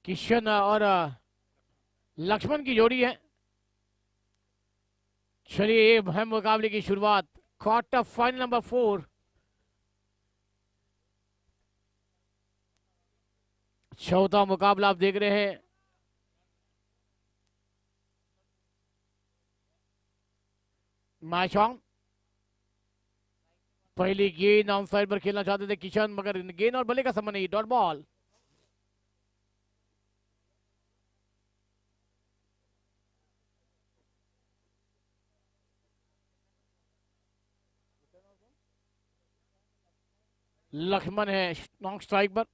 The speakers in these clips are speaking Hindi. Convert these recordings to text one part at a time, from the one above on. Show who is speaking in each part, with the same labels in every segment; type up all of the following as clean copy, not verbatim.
Speaker 1: किशन और लक्ष्मण की जोड़ी है। चलिए ये है मुकाबले की शुरुआत, क्वार्टर फाइनल नंबर 4। चौथा मुकाबला आप देख रहे हैं। माइचोंग पहली गेंद ऑन साइड पर खेलना चाहते थे किशन, मगर गेंद और बल्ले का संबंध नहीं, डॉट बॉल। लक्ष्मण है लॉन्ग स्ट्राइक पर,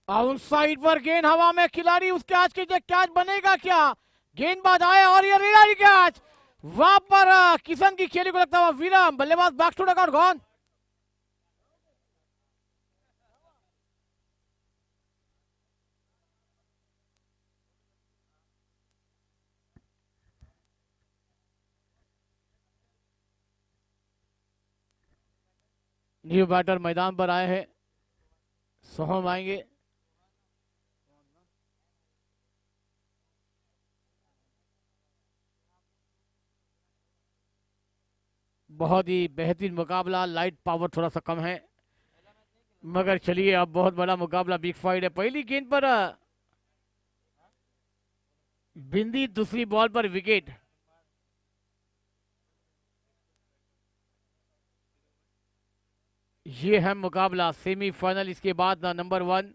Speaker 1: आउट साइड पर गेंद हवा में, खिलाड़ी उसके आज के कैच बनेगा क्या? गेंदबाज आए और ये रिलाई कैच, वहां पर किशन की खेली को लगता हुआ विराम, बल्लेबाज back to dugout gone. New batter मैदान पर आए हैं, सोहम आएंगे। बहुत ही बेहतरीन मुकाबला, लाइट पावर थोड़ा सा कम है, मगर चलिए अब बहुत बड़ा मुकाबला, बिग फाइट है। पहली गेंद पर बिंदी, दूसरी बॉल पर विकेट। ये है मुकाबला सेमीफाइनल, इसके बाद number 1,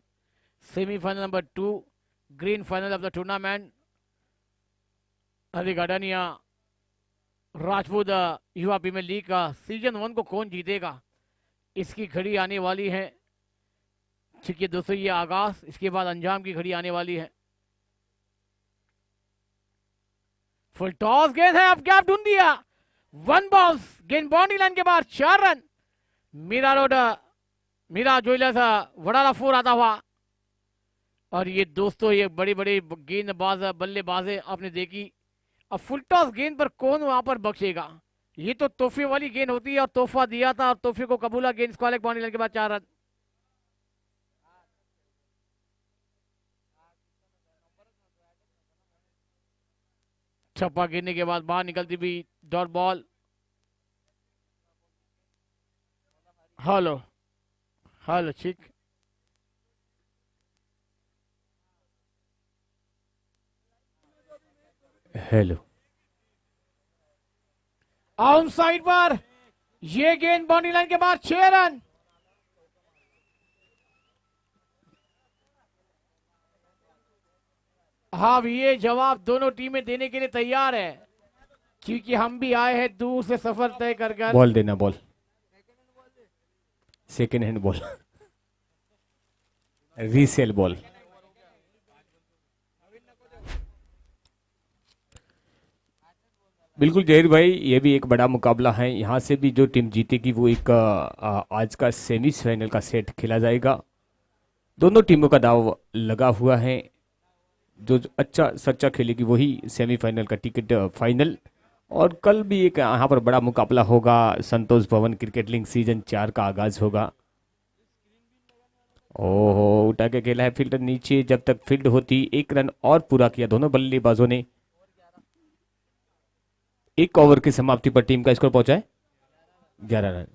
Speaker 1: semifinal number 2, green final of the tournament. अलीगढ़निया राजपूत युवा प्रीमियर लीग का सीजन 1 को कौन जीतेगा, इसकी घड़ी आने वाली है। ठीक है दोस्तों, ये आगाज, इसके बाद अंजाम की घड़ी आने वाली है। फुल टॉस गेंद है, अब गैप ढूंढ दिया, 1 बॉल, गेंद बाउंड्री लाइन के बाद 4 run. Mira road, Mira jewellers Wadala 4 आता हुआ। और ये दोस्तों ये बड़ी बड़ी गेंदबाज बल्लेबाज आपने देखी। अब फुल टॉस गेंद पर कौन वहां पर बख्शेगा, ये तो तोहफे वाली गेंद होती है और तोहफा दिया था और तोहफे को कबूला। गेंद स्क्वायर बाउंड्री लाइन के बाद 4 रन। छप्पा गिरने के बाद बाहर निकलती भी डॉट बॉल। हेलो हेलो ठीक,
Speaker 2: हेलो।
Speaker 1: आउट साइड पर ये गेंद बाउंड्री लाइन के बाद 6 रन। हाँ ये जवाब दोनों टीमें देने के लिए तैयार है, क्योंकि हम भी आए हैं दूर से सफर तय कर।
Speaker 2: बॉल देना, ball, second hand ball, resale ball. बिल्कुल जहीर भाई, ये भी एक बड़ा मुकाबला है। यहाँ से भी जो टीम जीतेगी वो एक आज का सेमीफाइनल का सेट खेला जाएगा। दोनों टीमों का दाव लगा हुआ है, जो अच्छा सच्चा खेलेगी वही सेमीफाइनल का टिकट फाइनल। और कल भी एक यहाँ पर बड़ा मुकाबला होगा, संतोष भवन क्रिकेट लीग सीजन 4 का आगाज होगा। ओहो, उठा के खेला है फील्डर नीचे, जब तक फील्ड होती 1 रन और पूरा किया दोनों बल्लेबाजों ने। 1 ओवर की समाप्ति पर टीम का स्कोर पहुंचा है 11 रन।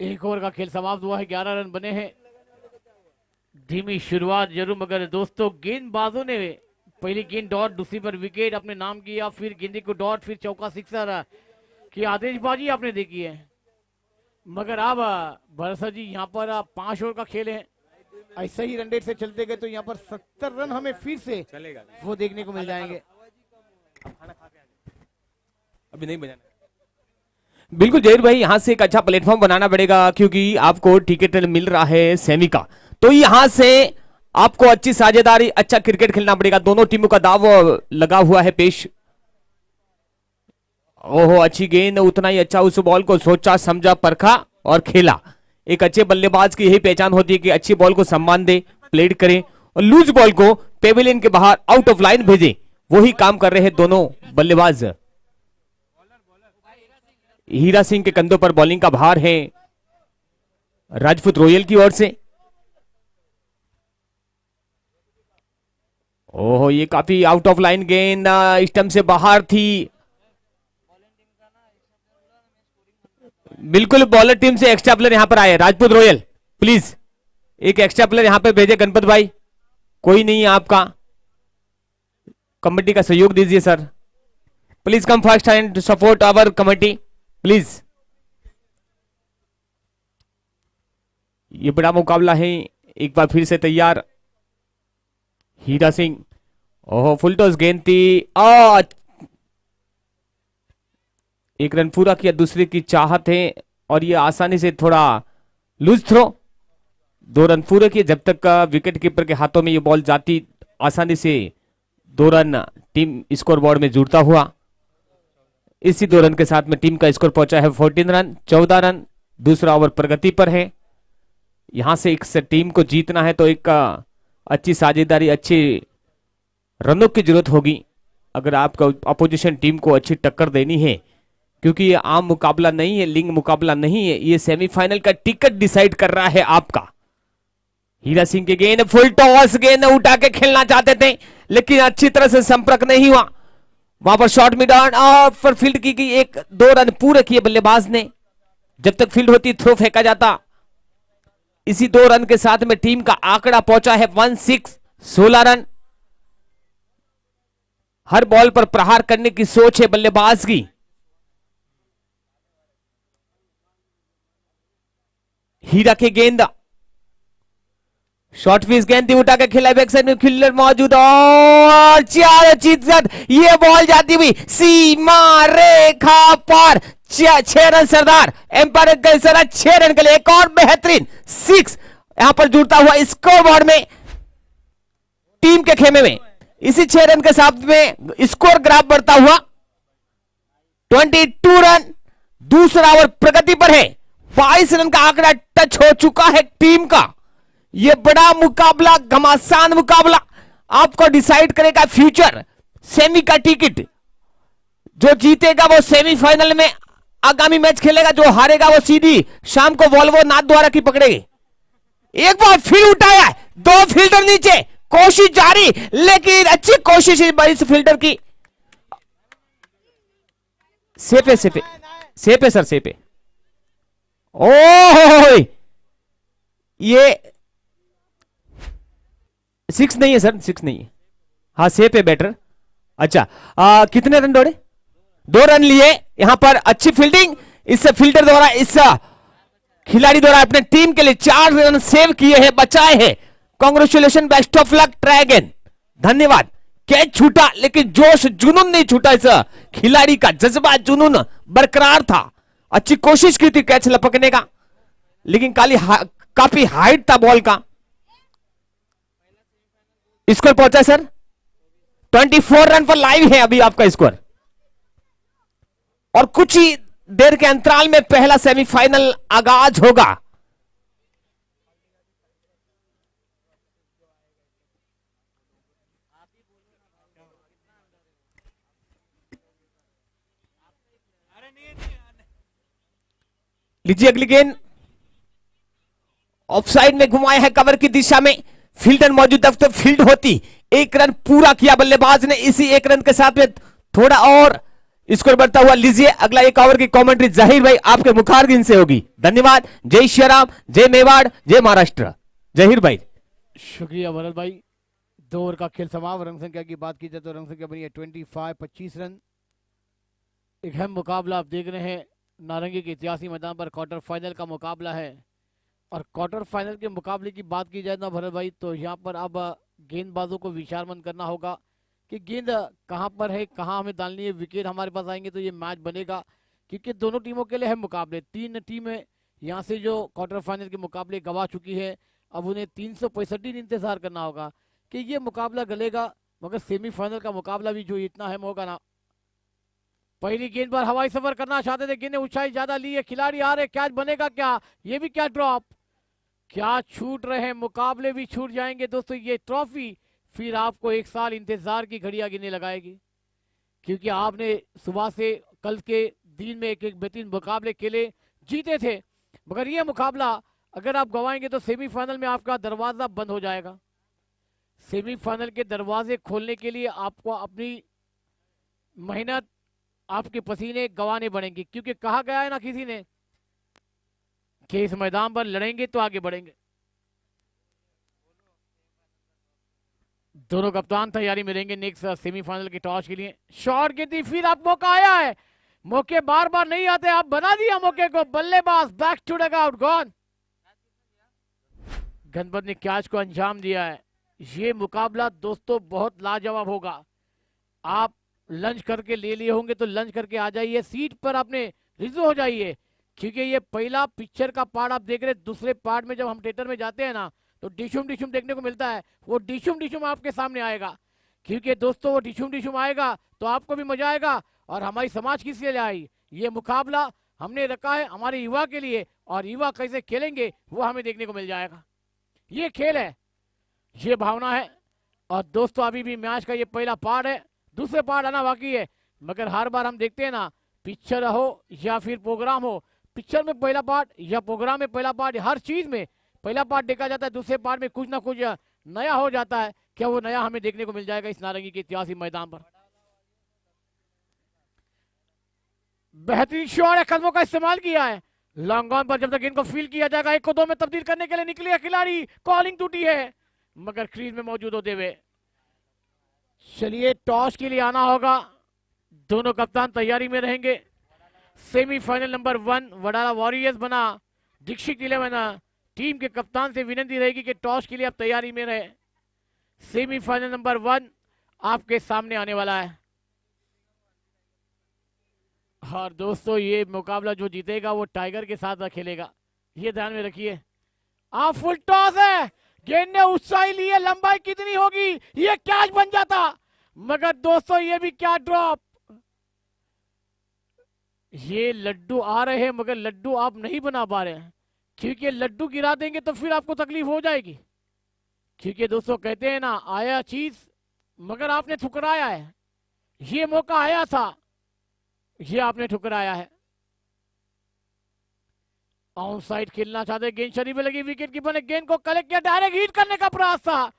Speaker 1: 1 ओवर का खेल समाप्त हुआ है, 11 रन बने हैं। धीमी शुरुआत जरूर, मगर दोस्तों गेंदबाजों ने पहली गेंद डॉट, दूसरी पर विकेट अपने नाम किया, फिर गेंदे को डॉट, फिर चौका सिक्सर की आदेशबाजी आपने देखी है। मगर अब भरसा जी यहाँ पर 5 ओवर का खेल है, ऐसे ही रन रेट से चलते गए तो यहाँ पर 70 रन हमें फिर से चलेगा वो देखने को मिल जाएंगे।
Speaker 2: अभी नहीं बजाना। बिल्कुल जहीर भाई, यहां से एक अच्छा प्लेटफॉर्म बनाना पड़ेगा, क्योंकि आपको टिकट मिल रहा है सेमी का, तो यहां से आपको अच्छी साझेदारी, अच्छा क्रिकेट खेलना पड़ेगा। दोनों टीमों का दाव लगा हुआ है पेश। ओहो, अच्छी गेंद, उतना ही अच्छा उस बॉल को सोचा समझा परखा और खेला। एक अच्छे बल्लेबाज की यही पहचान होती है कि अच्छी बॉल को सम्मान दे, प्लेट करें और लूज बॉल को पेविलियन के बाहर आउट ऑफ लाइन भेजे। वही काम कर रहे हैं दोनों बल्लेबाज। हीरा सिंह के कंधों पर बॉलिंग का भार है राजपूत रॉयल की ओर से। ओहो, ये काफी आउट ऑफ लाइन गेंद, स्टंप से बाहर थी। बिल्कुल, बॉलर टीम से एक्स्ट्रा प्लेयर यहां पर आए। राजपूत रॉयल प्लीज एक एक्स्ट्रा प्लेयर यहां पर भेजे। गणपत भाई कोई नहीं है आपका, कमेटी का सहयोग दीजिए sir. Please come first and support our committee please. ये बड़ा मुकाबला है, एक बार फिर से तैयार। हीरा सिंह, ओहो फुल टॉस गेंद थी, एक रन पूरा किया, दूसरे की चाहत है और ये आसानी से थोड़ा लूज थ्रो, 2 रन पूरे किए। जब तक विकेट कीपर के हाथों में ये बॉल जाती, आसानी से 2 रन टीम स्कोर बोर्ड में जुड़ता हुआ। इसी 2 रन के साथ में टीम का स्कोर पहुंचा है 14 रन, 14 रन। दूसरा ओवर प्रगति पर है। यहां से एक टीम को जीतना है तो एक अच्छी साझेदारी, अच्छी रनों की जरूरत होगी अगर आपको अपोजिशन टीम को अच्छी टक्कर देनी है, क्योंकि ये आम मुकाबला नहीं है, लिंग मुकाबला नहीं है, ये सेमीफाइनल का टिकट डिसाइड कर रहा है आपका। हीरा सिंह की गेंद, फुल टॉस गेंद उठा के खेलना चाहते थे लेकिन अच्छी तरह से संपर्क नहीं हुआ। वहां पर शॉर्ट मिड ऑन और पर फील्ड की गई, 1-2 रन पूरे किए बल्लेबाज ने। जब तक फील्ड होती थ्रो फेंका जाता। इसी 2 रन के साथ में टीम का आंकड़ा पहुंचा है 16, 16 रन। हर बॉल पर प्रहार करने की सोच है बल्लेबाज की। हीरा की गेंद, शॉर्ट पिच गेंद थी, उठा के खेला, बैक साइड में खिल्लर मौजूद और 4 चीज, ये बॉल जाती हुई सीमा रेखा पार। 6 रन सरदार, एम्पायर का इशारा, 6 रन के लिए एक और बेहतरीन 6 यहां पर जुड़ता हुआ स्कोर बोर्ड में, टीम के खेमे में। इसी 6 रन के साथ में स्कोर ग्राफ बढ़ता हुआ 22 रन। दूसरा ओवर प्रगति पर है, 22 रन का आंकड़ा टच हो चुका है टीम का। यह बड़ा मुकाबला, घमासान मुकाबला आपको डिसाइड करेगा फ्यूचर सेमी का टिकट। जो जीतेगा वो सेमीफाइनल में आगामी मैच खेलेगा, जो हारेगा वो सीधी शाम को वॉल्वो नाथ द्वारा की पकड़ेगी। एक बार फिर उठाया, 2 फील्डर नीचे, कोशिश जारी, लेकिन अच्छी कोशिश इस फील्डर की। सेपे सेपे सेपे सर, सेपे। ओह, ये 6 नहीं है सर, 6 नहीं है। हाँ सेप है बैटर। अच्छा, कितने रन दौड़े? 2 रन लिए। यहां पर अच्छी फील्डिंग इस फील्डर द्वारा, इस खिलाड़ी द्वारा अपने टीम के लिए 4 रन सेव किए हैं, बचाए हैं। Congratulation, best of luck, try again. धन्यवाद। कैच छूटा लेकिन जोश जुनून नहीं छूटा, इस खिलाड़ी का जज्बा जुनून बरकरार था। अच्छी कोशिश की थी कैच लपकने का, लेकिन काफी हाइट था बॉल का। स्कोर पहुंचा सर 24 रन पर लाइव है अभी आपका स्कोर, और कुछ ही देर के अंतराल में पहला सेमीफाइनल आगाज होगा। लीजिए अगली गेंद, ऑफसाइड में घुमाया है कवर की दिशा में, फील्डर मौजूद तो फील्ड होती। 1 रन पूरा किया बल्लेबाज ने, इसी 1 रन के साथ में थोड़ा और स्कोर बढ़ता हुआ। लीजिए अगला 1 ओवर की कमेंट्री जाहिर भाई आपके मुखारगिन से होगी। धन्यवाद। जय श्री राम, जय मेवाड़, जय महाराष्ट्र। जाहिर भाई
Speaker 1: शुक्रिया भरत भाई। 2 ओवर का खेल समाप्त। रन संख्या की बात की जाए तो रन संख्या बनी है 25, 25 रन। एक अहम मुकाबला आप देख रहे हैं, नारंगी के इतिहासी मैदान पर क्वार्टर फाइनल का मुकाबला है। और क्वार्टर फाइनल के मुकाबले की बात की जाए ना भरत भाई, तो यहाँ पर अब गेंदबाजों को विचारमंद करना होगा कि गेंद कहाँ पर है, कहाँ हमें डालनी है। विकेट हमारे पास आएंगे तो ये मैच बनेगा, क्योंकि दोनों टीमों के लिए है मुकाबले। 3 टीमें यहाँ से जो क्वार्टर फाइनल के मुकाबले गंवा चुकी है, अब उन्हें 365 दिन इंतजार करना होगा कि ये मुकाबला गलेगा। मगर सेमीफाइनल का मुकाबला भी जो इतना अहम होगा ना। पहली गेंद पर हवाई सफर करना चाहते थे, गेंद ऊंचाई ज्यादा ली है, खिलाड़ी आ रहे, कैच बनेगा क्या? ये भी क्या ड्रॉप, क्या छूट रहे हैं, मुकाबले भी छूट जाएंगे दोस्तों। ये ट्रॉफी फिर आपको 1 साल इंतजार की घड़ियां गिनने लगाएगी, क्योंकि आपने सुबह से कल के दिन में एक बेहतरीन मुकाबले खेले, जीते थे। मगर ये मुकाबला अगर आप गवाएंगे तो सेमीफाइनल में आपका दरवाजा बंद हो जाएगा। सेमीफाइनल के दरवाजे खोलने के लिए आपको अपनी मेहनत, आपके पसीने गंवाने पड़ेंगे, क्योंकि कहा गया है ना किसी ने कि इस मैदान पर लड़ेंगे तो आगे बढ़ेंगे। दोनों कप्तान तैयारी में रहेंगे नेक्स्ट सेमीफाइनल के टॉस के लिए। शॉट गिनती, फिर आप मौका आया है, मौके बार बार नहीं आते, आप बना दिया मौके को। बल्लेबाज back to dugout, gone. Ganpat ने कैच को अंजाम दिया है। ये मुकाबला दोस्तों बहुत लाजवाब होगा। आप लंच करके ले लिए होंगे तो लंच करके आ जाइए, सीट पर अपने रिजर्व हो जाइए, क्योंकि ये पहला पिक्चर का पार्ट आप देख रहे हैं। दूसरे पार्ट में जब हम थिएटर में जाते हैं ना तो डिशुम डिशुम देखने को मिलता है, वो डिशुम डिशुम आपके सामने आएगा, क्योंकि दोस्तों वो डिशुम डिशुम आएगा तो आपको भी मजा आएगा और हमारी समाज किस लिए आई। ये मुकाबला हमने रखा है हमारे युवा के लिए, और युवा कैसे खेलेंगे वो हमें देखने को मिल जाएगा। ये खेल है, ये भावना है। और दोस्तों अभी भी मैच का ये पहला पार्ट है, दूसरे पार्ट आना बाकी है। मगर हर बार हम देखते हैं ना, पिक्चर हो या फिर प्रोग्राम हो, पिक्चर में पहला पार्ट या प्रोग्राम में पहला पार्ट, हर चीज में पहला पार्ट देखा जाता है, दूसरे पार्ट में कुछ ना कुछ नया हो जाता है। क्या वो नया हमें देखने को मिल जाएगा इस नारंगी के ऐतिहासिक मैदान पर। बेहतरीन शॉट है, कदमों का इस्तेमाल किया है। लॉन्ग ऑन पर जब तक इनको फील किया जाएगा, 1 को 2 में तब्दील करने के लिए निकले खिलाड़ी, कॉलिंग टूटी है मगर क्रीज में मौजूद होते हुए। चलिए टॉस के लिए आना होगा, दोनों कप्तान तैयारी में रहेंगे। सेमीफाइनल नंबर 1 वडाला वॉरियर्स बना दीक्षित 11 टीम के कप्तान से विनती रहेगी कि टॉस के लिए आप तैयारी में रहे। सेमीफाइनल नंबर 1 आपके सामने आने वाला है। और दोस्तों ये मुकाबला जो जीतेगा वो टाइगर के साथ खेलेगा, ये ध्यान में रखिए। आप फुल टॉस है, गेंद ने उत्साही ली है, लंबाई कितनी होगी, ये कैच बन जाता, मगर दोस्तों ये भी क्या ड्रॉप। ये लड्डू आ रहे हैं मगर लड्डू आप नहीं बना पा रहे हैं, क्योंकि लड्डू गिरा देंगे तो फिर आपको तकलीफ हो जाएगी। क्योंकि दोस्तों कहते हैं ना, आया चीज मगर आपने ठुकराया है। ये मौका आया था, ये आपने ठुकराया है। ऑन साइड खेलना चाहते, गेंद शरीर में लगी, विकेट कीपर ने गेंद को कलेक्ट किया, डायरेक्ट हिट करने का प्रयास था।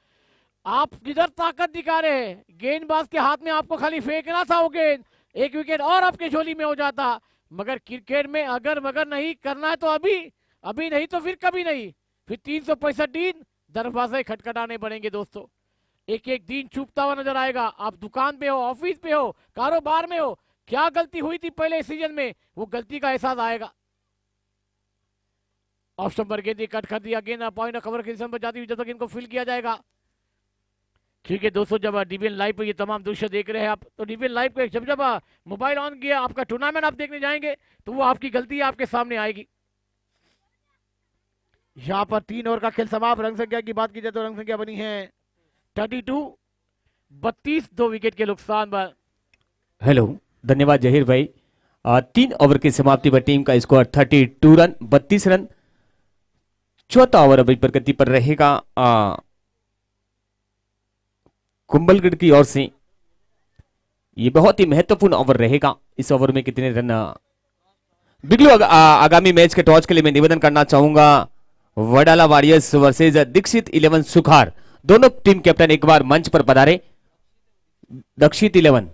Speaker 1: आप किधर ताकत दिखा रहे हैं, गेंदबाज के हाथ में आपको खाली फेंकना था वो गेंद, एक विकेट और आपके झोली में हो जाता। मगर क्रिकेट में अगर मगर नहीं करना है तो अभी, अभी नहीं तो फिर कभी नहीं। फिर 365 दिन दरवाजे खटखटाने पड़ेंगे दोस्तों, एक एक दिन चूकता हुआ नजर आएगा। आप दुकान पे हो, ऑफिस पे हो, कारोबार में हो, क्या गलती हुई थी पहले सीजन में, वो गलती का एहसास आएगा। ऑफ स्टंप पर गेंद कट कर दिया, गेंद पॉइंट कवर के पर जाती हुई, जब तक इनको फील किया जाएगा। क्योंकि दोस्तों जब डीबीएन लाइव पर ये तमाम दृश्य देख रहे हैं आप, तो डीबीएन लाइव पे जब जब मोबाइल ऑन किया, आपका टूर्नामेंट आप देखने जाएंगे तो वो आपकी गलती आपके सामने आएगी। यहाँ पर 3 ओवर का खेल समाप्त। रंग संख्या की बात की जाए तो रंग संख्या बनी है 32, 32, 2 विकेट के नुकसान पर।
Speaker 2: हेलो, धन्यवाद जहीर भाई। 3 ओवर की समाप्ति पर टीम का स्कोर 32 रन, 32 रन। चौथा ओवर अभी प्रगति पर रहेगा कुंभलगढ़ की ओर से। ये बहुत ही महत्वपूर्ण ओवर रहेगा। इस ओवर में कितने रन बिगलू आगामी मैच के टॉस के लिए मैं निवेदन करना चाहूंगा। वडाला वॉरियर्स वर्सेज दीक्षित 11 सुखार, दोनों टीम कैप्टन एक बार मंच पर पधारे। दीक्षित 11,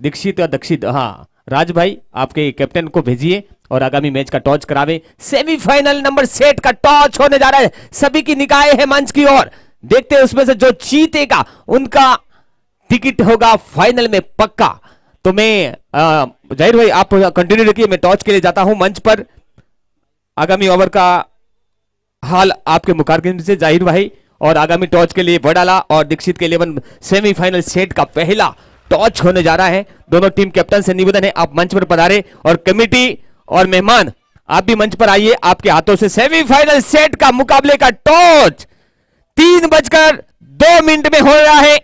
Speaker 2: दीक्षित दक्षित, हाँ राज भाई आपके कैप्टन को भेजिए और आगामी मैच का टॉस करावे। सेमीफाइनल नंबर 7 का टॉस होने जा रहा है, सभी की निगाहें हैं मंच की ओर। देखते हैं उसमें से जो जीतेगा उनका टिकट होगा फाइनल में पक्का। तो मैं जाहिर भाई आप कंटिन्यू रखिए, मैं टॉस के लिए जाता हूं मंच पर। आगामी ओवर का हाल आपके मुखारबिन से जाहिर भाई, और आगामी टॉस के लिए वडाला और दीक्षित के 11 सेमीफाइनल सेट का पहला टॉस होने जा रहा है। दोनों टीम कैप्टन से निवेदन है आप मंच पर पधारे, और कमेटी और मेहमान आप भी मंच पर आइए। आपके हाथों से सेमीफाइनल सेट का मुकाबले का टॉस 3:02 में हो रहा है।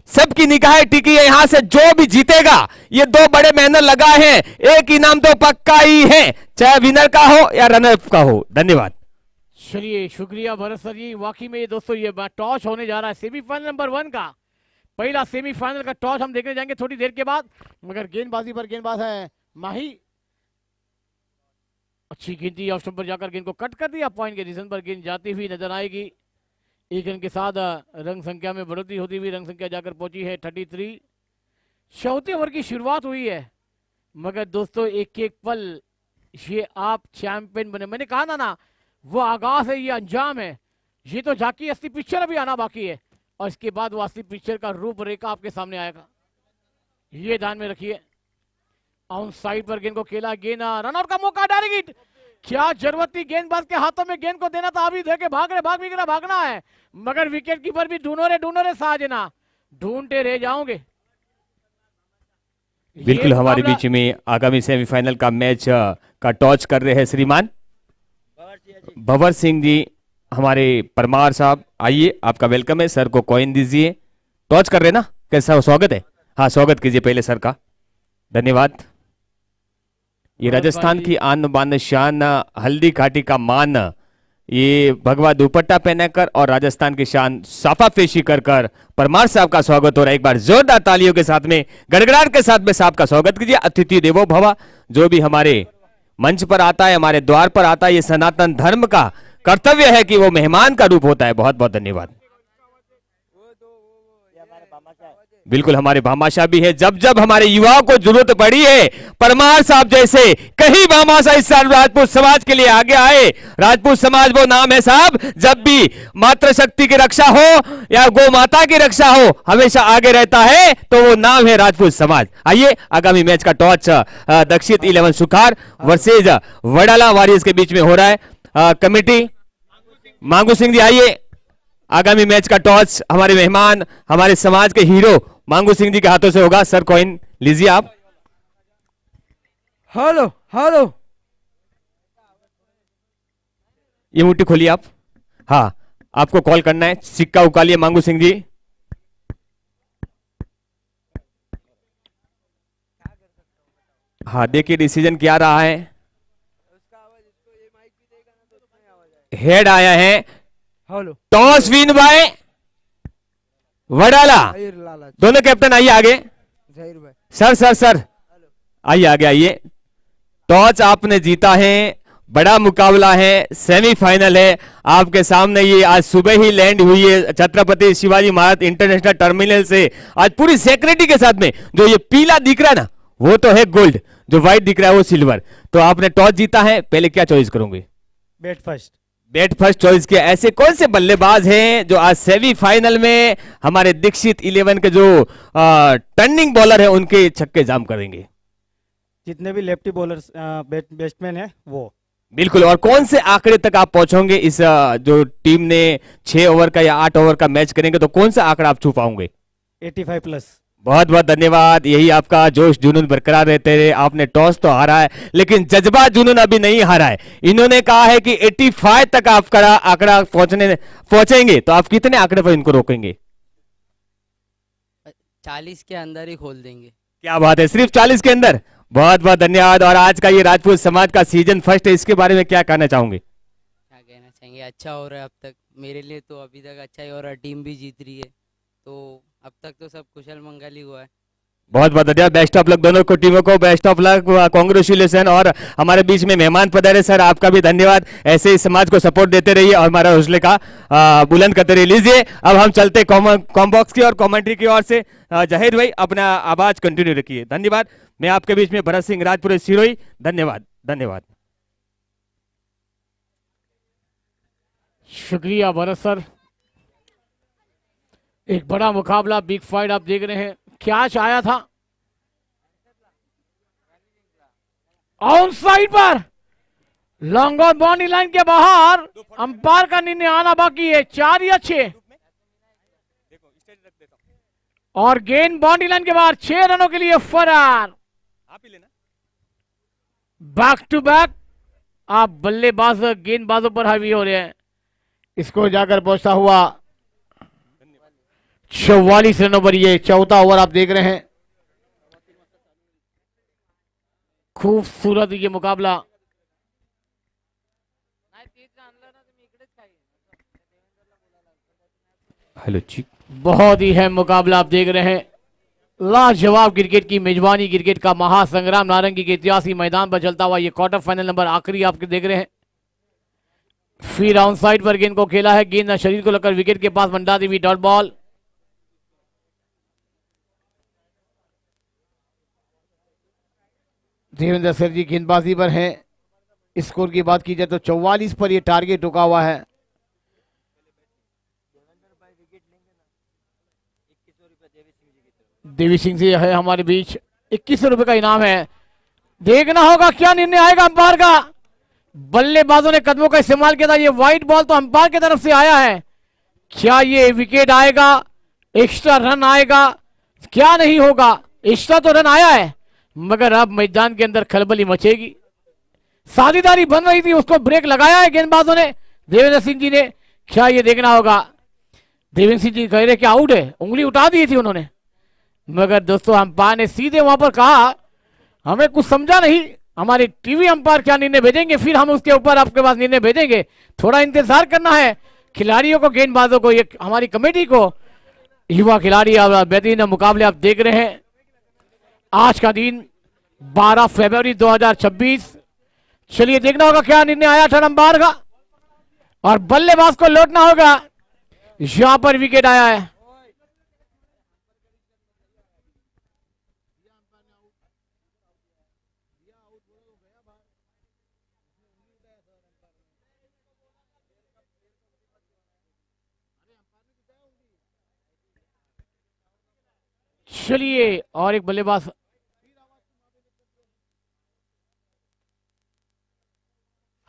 Speaker 2: सबकी निगाहें टिकी है यहां से, जो भी जीतेगा, ये 2 बड़े मेहनत लगा है, एक इनाम तो पक्का ही है, चाहे विनर का हो या रनर का हो। धन्यवाद।
Speaker 1: चलिए शुक्रिया भरत सर जी। वाकई में ये दोस्तों ये टॉस होने जा रहा है सेमीफाइनल नंबर 1 का, पहला सेमीफाइनल का टॉस हम देखने जाएंगे थोड़ी देर के बाद। मगर गेंदबाजी पर गेंदबाज है माही, अच्छी गेंद ऑफ स्टंप पर जाकर गेंद को कट कर दिया, पॉइंट के रीजन पर गेंद जाती हुई नजर आएगी। एक रन के साथ रंग संख्या में बढ़ोतरी होती हुई रंग संख्या जाकर पहुंची है 33। चौथे ओवर की शुरुआत हुई है, मगर दोस्तों एक एक पल ये आप चैंपियन बने। मैंने कहा था ना, वो आगाज है, ये अंजाम है। ये तो झांकी असली पिक्चर अभी आना बाकी है, और इसके बाद वो असली पिक्चर का रूपरेखा आपके सामने आएगा, ये ध्यान में रखिए। ऑन साइड पर गेंद को खेला, गेंद रनआउट का मौका, डायरेक्ट हिट। क्या जरूरत थी गेंदबाज के हाथों में गेंद को देना था, अभी देखे भागना है, मगर विकेट कीपर भी ढूंढो रे साजना, ढूंढते रह जाओगे।
Speaker 2: बिल्कुल हमारे बीच में आगामी सेमीफाइनल का मैच का टॉस कर रहे हैं श्रीमान भंवर सिंह जी, हमारे परमार साहब। आइए, आपका वेलकम है, सर को कॉइन दीजिए। टॉस कर रहे ना, कैसा स्वागत है? हाँ, स्वागत कीजिए पहले सर का, धन्यवाद। ये राजस्थान की आन बान शान हल्दी घाटी का मान, ये भगवा दुपट्टा पहनकर और राजस्थान की शान साफा पेशी कर परमार साहब का स्वागत हो रहा है। एक बार जोरदार तालियों के साथ में, गड़गड़ाहट के साथ में साहब का स्वागत कीजिए। अतिथि देवो भव, जो भी हमारे मंच पर आता है, हमारे द्वार पर आता है, ये सनातन धर्म का कर्तव्य है कि वो मेहमान का रूप होता है। बहुत बहुत धन्यवाद। बिल्कुल हमारे भामाशाह भी है, जब जब हमारे युवाओं को जरूरत पड़ी है, परमार साहब जैसे कहीं भामाशाह इस साल राजपूत समाज के लिए आगे आए। राजपूत समाज वो नाम है साहब, जब भी मातृशक्ति की रक्षा हो या गौ माता की रक्षा हो, हमेशा आगे रहता है, तो वो नाम है राजपूत समाज। आइए, आगामी मैच का टॉस दक्षिण 11 सुखार वर्सेज वडाला वॉरियर्स के बीच में हो रहा है। कमेटी मांगू सिंह जी, आइए, आगामी मैच का टॉस हमारे मेहमान, हमारे समाज के हीरो मांगू सिंह जी के हाथों से होगा। सर कॉइन लीजिए आप।
Speaker 3: हेलो हेलो,
Speaker 2: ये मुट्ठी खोलिए आप। हाँ, आपको कॉल करना है, सिक्का उकालिए मांगू सिंह जी। हाँ, देखिए डिसीजन क्या रहा है। हेड आया है,
Speaker 3: hello,
Speaker 2: toss win by Wadala.
Speaker 3: Lala
Speaker 2: दोनों कैप्टन आइए आगे।
Speaker 3: जहीर भाई,
Speaker 2: सर आइए आगे आइए। टॉस आपने जीता है, बड़ा मुकाबला है, सेमीफाइनल है आपके सामने। ये आज सुबह ही लैंड हुई है छत्रपति शिवाजी महाराज इंटरनेशनल टर्मिनल से, आज पूरी सिक्योरिटी के साथ में। जो ये पीला दिख रहा है ना, वो तो है गोल्ड, जो व्हाइट दिख रहा है वो सिल्वर। तो आपने टॉस जीता है, पहले क्या चॉइस करोगे? बैट फर्स्ट चॉइस किया। ऐसे कौन से बल्लेबाज हैं जो आज सेमीफाइनल में हमारे दीक्षित 11 के जो टर्निंग बॉलर है उनके छक्के जाम करेंगे?
Speaker 3: जितने भी लेफ्टी बॉलर्स बैट्समैन है वो।
Speaker 2: बिल्कुल। और कौन से आंकड़े तक आप पहुंचोगे इस जो टीम ने 6 ओवर का या 8 ओवर का मैच करेंगे, तो कौन सा आंकड़ा आप छू पाओगे?
Speaker 3: 85 प्लस।
Speaker 2: बहुत बहुत धन्यवाद। यही आपका जोश जुनून बरकरार रहते रहे। आपने टॉस तो हारा है, लेकिन जज्बा जुनून अभी नहीं हारा है। इन्होंने कहा है कि 85 तक आपका आंकड़ा पहुंचेंगे, तो आप कितने आंकड़े पर इनको रोकेंगे?
Speaker 4: 40 के अंदर ही खोल देंगे।
Speaker 2: क्या बात है, सिर्फ 40 के अंदर। बहुत बहुत धन्यवाद। और आज का ये राजपूत समाज का सीजन फर्स्ट है, इसके बारे में क्या कहना चाहूंगे?
Speaker 4: क्या कहना चाहेंगे, अच्छा हो रहा है अब तक, मेरे लिए तो अभी तक अच्छा ही हो रहा है। टीम भी जीत रही है, तो अब तक तो सब कुशल मंगल ही हुआ है।
Speaker 2: बहुत बहुत धन्यवाद। बेस्ट ऑफ लक दोनों को टीमों को, बेस्ट ऑफ लक, कॉन्ग्रेचुलेसन। और हमारे बीच में मेहमान पधारे सर, आपका भी धन्यवाद। ऐसे ही समाज को सपोर्ट देते रहिए और हमारा हौसले का बुलंद करते रहिए। लीजिए, अब हम चलते कॉम्बॉक्स की और कमेंट्री की ओर से। जहीर भाई अपना आवाज कंटिन्यू रखिए। धन्यवाद। मैं आपके बीच में भरत सिंह राजपुर सिरोही। धन्यवाद धन्यवाद।
Speaker 1: शुक्रिया भरत सर। एक बड़ा मुकाबला, बिग फाइट आप देख रहे हैं। कैच आया था ऑन साइड पर, लॉन्ग ऑन बाउंड्री लाइन के बाहर, अंपायर का निर्णय आना बाकी है। 4 या 6, और गेंद बाउंड्री लाइन के बाहर, 6 रनों के लिए फरार। बैक टू बैक आप बल्लेबाज गेंदबाजों पर हावी हो रहे हैं। इसको जाकर पहुंचता हुआ 44 रनों पर ये चौथा ओवर आप देख रहे हैं। खूबसूरत ये मुकाबला।
Speaker 2: हेलो जी,
Speaker 1: बहुत ही है मुकाबला आप देख रहे हैं। लाजवाब क्रिकेट की मेजबानी, क्रिकेट का महासंग्राम नारंगी के ऐतिहासिक मैदान पर चलता हुआ ये क्वार्टर फाइनल नंबर आखिरी आपके देख रहे हैं। फिर ऑन साइड पर गेंद को खेला है, गेंद शरीर को लगकर विकेट के पास मंडा दी हुई डॉट बॉल। देवेंद्र सर जी गेंदबाजी पर हैं। स्कोर की बात की जाए तो 44 पर ये टारगेट रुका हुआ है। देवी सिंह जी है हमारे बीच, 2100 रुपए का इनाम है। देखना होगा क्या निर्णय आएगा अंपायर का। बल्लेबाजों ने कदमों का इस्तेमाल किया था, ये व्हाइट बॉल तो अंपायर की तरफ से आया है। क्या ये विकेट आएगा, एक्स्ट्रा रन आएगा, क्या नहीं होगा। एक्स्ट्रा तो रन आया है, मगर अब मैदान के अंदर खलबली मचेगी। साझेदारी बन रही थी, उसको ब्रेक लगाया है गेंदबाजों ने, देवेंद्र सिंह जी ने। क्या ये देखना होगा। देवेंद्र सिंह जी कह रहे कि आउट है, उंगली उठा दी थी उन्होंने, मगर दोस्तों अंपायर ने सीधे वहां पर कहा हमें कुछ समझा नहीं, हमारे टीवी अंपायर क्या निर्णय भेजेंगे, फिर हम उसके ऊपर आपके पास निर्णय भेजेंगे। थोड़ा इंतजार करना है खिलाड़ियों को, गेंदबाजों को, ये हमारी कमेटी को। युवा खिलाड़ी बेहतरीन मुकाबले आप देख रहे हैं। आज का दिन 12 फरवरी 2026। चलिए देखना होगा क्या निर्णय आया था अंपायर का, और बल्लेबाज को लौटना होगा। यहां पर विकेट आया है। चलिए और एक बल्लेबाज,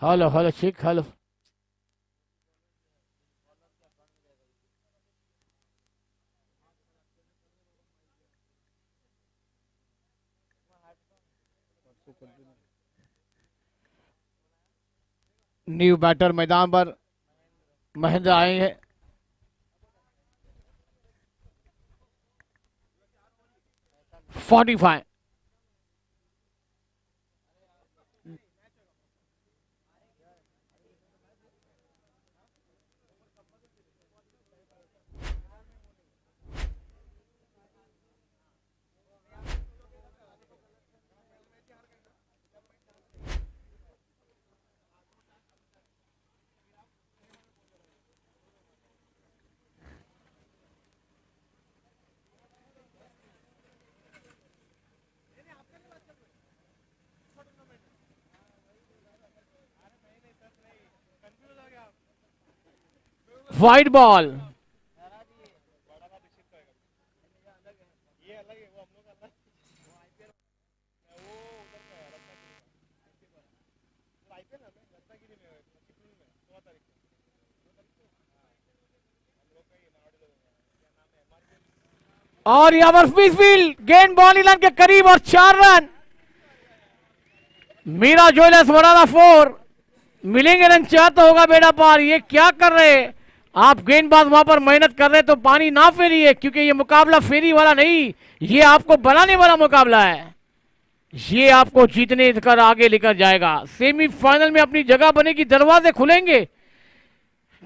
Speaker 1: hello hello Shaikh, hello. New batter मैदान पर महेंद्र आए हैं। $45। Wide ball. और यहाँ पर स्मिथफील्ड गेंद बॉल लाइन के करीब और 4 रन। मीरा ज्वेलर्स वराना 4 मिलेंगे रन, चाह तो होगा बेड़ा पार। ये क्या कर रहे हैं आप, गेंदबाज वहां पर मेहनत कर रहे तो पानी ना फेरिए, क्योंकि ये मुकाबला फेरी वाला नहीं, ये आपको बनाने वाला मुकाबला है। ये आपको जीतने कर आगे लेकर जाएगा। सेमीफाइनल में अपनी जगह बनेगी, दरवाजे खुलेंगे।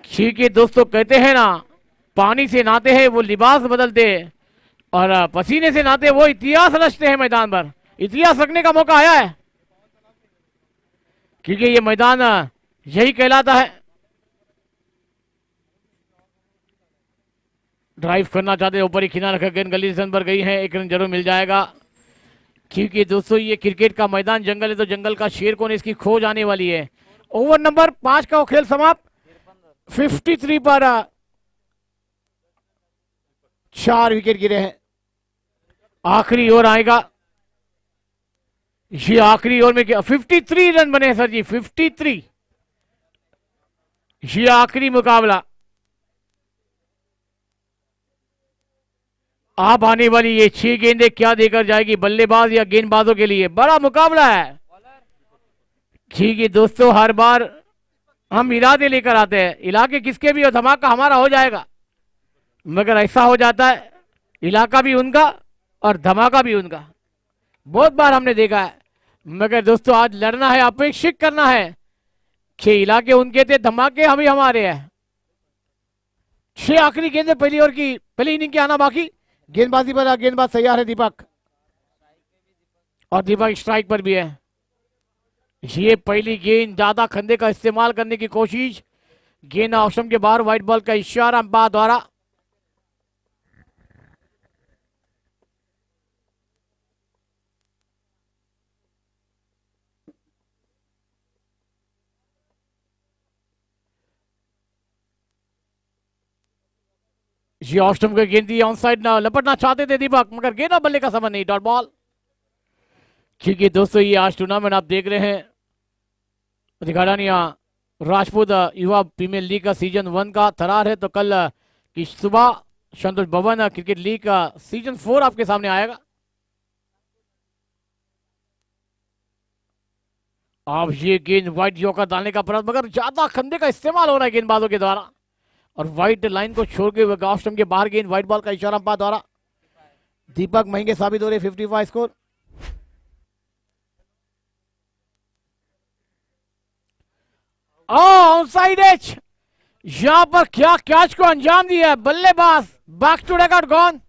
Speaker 1: ठीक है दोस्तों, कहते हैं ना पानी से नहाते हैं वो लिबास बदलते हैं, और पसीने से नहाते वो इतिहास रचते हैं। मैदान पर इतिहास रखने का मौका आया है, क्योंकि ये मैदान यही कहलाता है। ड्राइव करना चाहते ऊपर ही किनारा रखकर गेंद गली सन पर गई है, 1 रन जरूर मिल जाएगा। क्योंकि दोस्तों ये क्रिकेट का मैदान जंगल है, तो जंगल का शेर कौन, इसकी खोज आने वाली है। ओवर नंबर 5 का खेल समाप्त। 53 पर 4 विकेट गिरे हैं। आखिरी ओवर आएगा, ये आखिरी ओवर में क्या 53 रन बने सर जी, 53। ये आखिरी मुकाबला। आप आने वाली ये 6 गेंदें क्या देकर जाएगी बल्लेबाज या गेंदबाजों के लिए, बड़ा मुकाबला है। ठीक है दोस्तों, हर बार हम इरादे लेकर आते हैं, इलाके किसके भी हो, धमाका हमारा हो जाएगा, मगर ऐसा हो जाता है इलाका भी उनका और धमाका भी उनका। बहुत बार हमने देखा है, मगर दोस्तों आज लड़ना है, अपेक्षित करना है। 6 इलाके उनके थे, धमाके हम ही हमारे हैं। 6 आखिरी गेंदें पहली ओवर की, पहली इनिंग के आना बाकी। गेंदबाजी पर गेंदबाज तैयार है दीपक, और दीपक स्ट्राइक पर भी है। ये पहली गेंद, ज्यादा खंदे का इस्तेमाल करने की कोशिश, गेंद ऑप्शन के बाहर, व्हाइट बॉल का इशारा अंपायर द्वारा। ये ऑस्टम को गेंद दी, ऑन साइड ना लपटना चाहते थे दीपक, मगर गेंद और बल्ले का समय नहीं, डॉट बॉल। क्योंकि दोस्तों ये आज टूर्नामेंट आप देख रहे हैं दिघाड़ानिया राजपूत युवा प्रीमियर लीग का सीजन 1 का थरार है, तो कल की सुबह संतोष भवन क्रिकेट लीग का सीजन 4 आपके सामने आएगा। अब ये गेंद व्हाइट यॉर्कर डालने का प्रयास, मगर ज्यादा खंडे का इस्तेमाल हो रहा है गेंदबाजों के द्वारा, और व्हाइट लाइन को छोड़ के ऑफ स्टंप के बाहर गेंद, व्हाइट बॉल का इशारा अंपायर द्वारा। दीपक महंगे साबित हो रहे, 55 स्कोर। ऑनसाइड एज, यहां पर क्या कैच को अंजाम दिया है बल्लेबाज, back to dugout gone.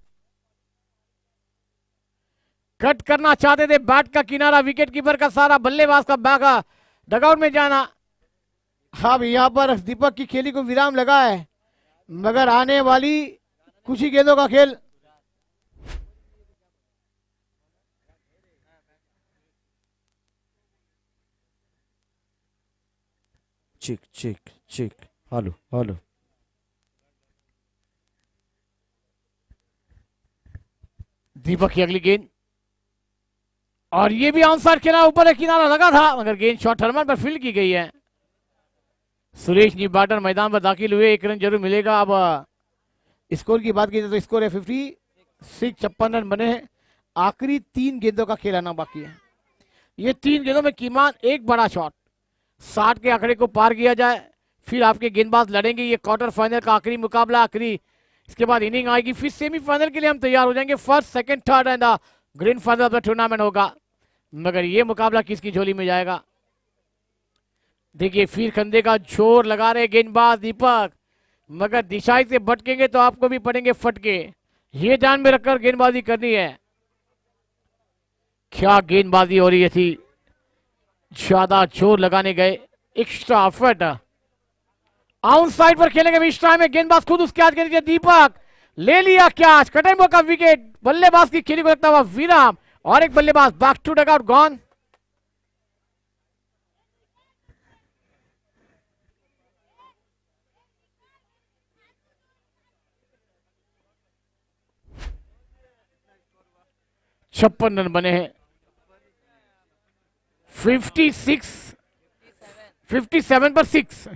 Speaker 1: Cut करना चाहते थे बैट का किनारा, विकेट कीपर का सारा, बल्लेबाज का बैक डगआउट में जाना। अब यहां पर दीपक की खेली को विराम लगा है, मगर आने वाली कुछ ही गेंदों का खेल।
Speaker 5: चिक चिक चिक, हेलो हेलो।
Speaker 1: दीपक की अगली गेंद, और ये भी ऑनसाइड खेला, ऊपर एक किनारा लगा था, मगर गेंद शॉर्ट टर्मन पर फील्ड की गई है। सुरेश निबाटर मैदान पर दाखिल हुए, 1 रन जरूर मिलेगा। अब स्कोर की बात की जाए तो स्कोर है 56, 56 रन बने हैं। आखिरी 3 गेंदों का खेल आना बाकी है। ये 3 गेंदों में कीमान एक बड़ा शॉट, 60 के आंकड़े को पार किया जाए, फिर आपके गेंदबाज लड़ेंगे। ये क्वार्टर फाइनल का आखिरी मुकाबला, आखिरी इसके बाद इनिंग आएगी, फिर सेमीफाइनल के लिए हम तैयार हो जाएंगे। First, second, third and grand final of the tournament होगा, मगर ये मुकाबला किसकी झोली में जाएगा। देखिए फिर कंधे का जोर लगा रहे गेंदबाज दीपक, मगर दिशाई से भटकेंगे तो आपको भी पड़ेंगे फटके, ये ध्यान में रखकर गेंदबाजी करनी है। क्या गेंदबाजी हो रही थी, ज्यादा जोर लगाने गए, एक्स्ट्रा एफर्ट। आउट साइड पर खेलेंगे इस टाइम में, गेंदबाज खुद उसके हाथ के नीचे, दीपक ले लिया कैच, कटेम्बो का विकेट, बल्लेबाज की खेली को लगता हुआ विराम, और एक बल्लेबाज बैक टू डगआउट गॉन। छप्पन रन बने हैं, 57 पर 6।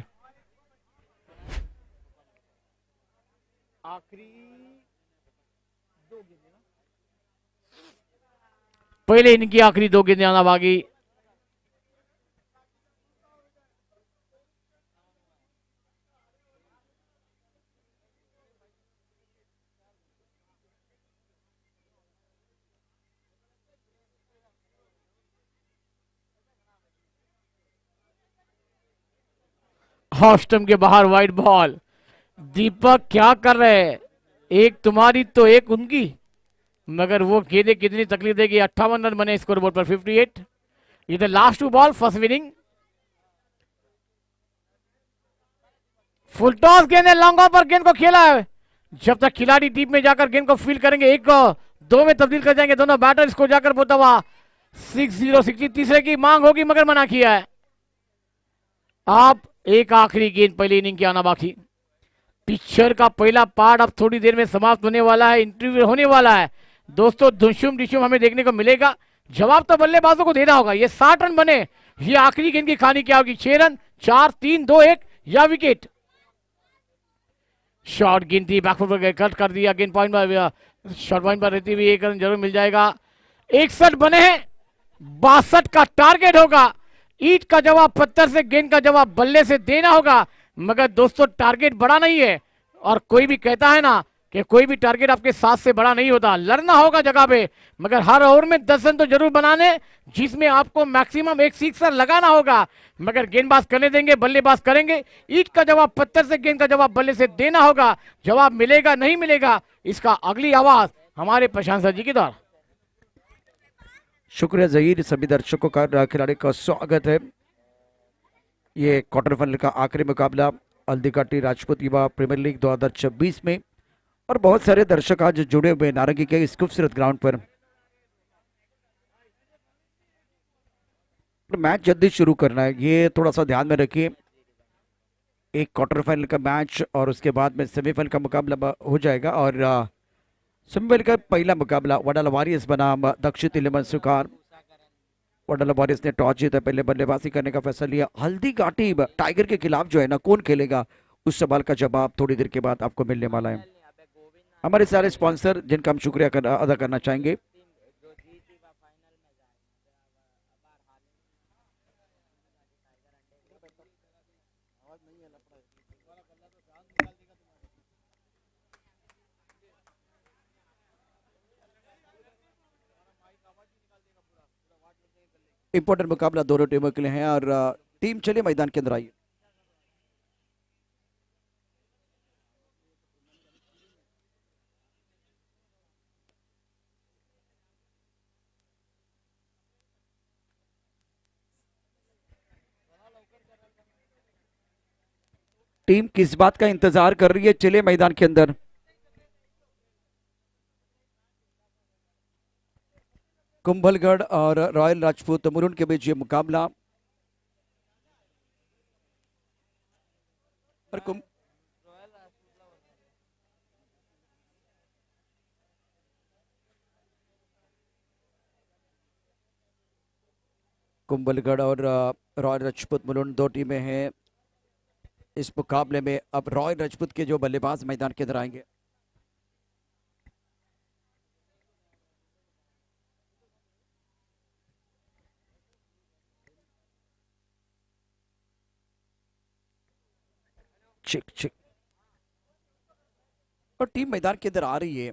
Speaker 1: आखिरी पहले इनकी आखिरी 2 गेंदें आना बाकी। ऑस्टम के बाहर व्हाइट बॉल, दीपक क्या कर रहे हैं, एक तुम्हारी तो एक उनकी, मगर वो गेंदें कितनी तकलीफ देगी। 58 रन बने स्कोर बोर्ड पर, 58। ये the last 2 ball, first winning. Full toss गेंद है, लॉन्ग ऑन पर गेंद को खेला है, जब तक खिलाड़ी डीप में जाकर गेंद को फील करेंगे, 1 को 2 में तब्दील कर जाएंगे दोनों बैटर, इसको जाकर बोलता हुआ 60 तीसरे की मांग होगी, मगर मना किया है। आप एक आखिरी गेंद पहली इनिंग की आना बाकी। पिक्चर का पहला पार्ट अब थोड़ी देर में समाप्त होने वाला है, इंटरव्यू होने वाला है दोस्तों, दुशुम डिशुम हमें देखने को मिलेगा। जवाब तो बल्लेबाजों को देना होगा। ये 60 रन बने, ये आखिरी गेंद की कहानी क्या होगी, 6 रन, 4, 3, 2, 1 या विकेट। शॉर्ट गेंद थी, बैकफुट पर कट कर दिया, गेंद पॉइंट पर, शॉर्ट पॉइंट पर रहती हुई 1 रन जरूर मिल जाएगा। 61 बने हैं, 62 का टारगेट होगा। ईट का जवाब पत्थर से, गेंद का जवाब बल्ले से देना होगा, मगर दोस्तों टारगेट बड़ा नहीं है, और कोई भी कहता है ना कि कोई भी टारगेट आपके 7 से बड़ा नहीं होता, लड़ना होगा जगह पे, मगर हर ओवर में 10 रन तो जरूर बनाने, जिसमें आपको मैक्सिमम 1 सिक्सर लगाना होगा, मगर गेंदबाज करने देंगे, बल्लेबाज करेंगे। ईट का जवाब पत्थर से, गेंद का जवाब बल्ले से देना होगा। जवाब मिलेगा नहीं मिलेगा, इसका अगली आवाज हमारे प्रशांत जी के द्वारा।
Speaker 5: शुक्रिया जहीर, सभी दर्शकों का खिलाड़ी का स्वागत है। ये क्वार्टर फाइनल का आखिरी मुकाबला हल्दीघाटी राजपूत युवा प्रीमियर लीग 2026 में। और बहुत सारे दर्शक आज जुड़े हुए नारंगी के इस खूबसूरत ग्राउंड पर। मैच जल्दी शुरू करना है, ये थोड़ा सा ध्यान में रखिए। एक क्वार्टर फाइनल का मैच और उसके बाद में सेमीफाइनल का मुकाबला हो जाएगा। और सेमीफाइनल का पहला मुकाबला वडाला वॉरियर्स बनाम दक्षिण 11 सुखार। वडाला वॉरियर्स ने टॉस जीता, पहले बल्लेबाजी करने का फैसला लिया। हल्दीघाटी टाइगर के खिलाफ जो है ना, कौन खेलेगा, उस सवाल का जवाब थोड़ी देर के बाद आपको मिलने वाला है। हमारे सारे स्पॉन्सर जिनका हम शुक्रिया अदा करना चाहेंगे। इंपॉर्टेंट मुकाबला दोनों टीमों के लिए है। और टीम चलिए मैदान के अंदर आइए। टीम किस बात का इंतजार कर रही है, चलिए मैदान के अंदर। कुंभलगढ़ और रॉयल राजपूत मुरुन के बीच ये मुकाबला। और कुंभलगढ़ और रॉयल राजपूत मुरुन दो टीमें हैं इस मुकाबले में। अब रॉयल राजपूत के जो बल्लेबाज मैदान के अंदर आएंगे। चिक चिक और टीम मैदान के अंदर आ रही है।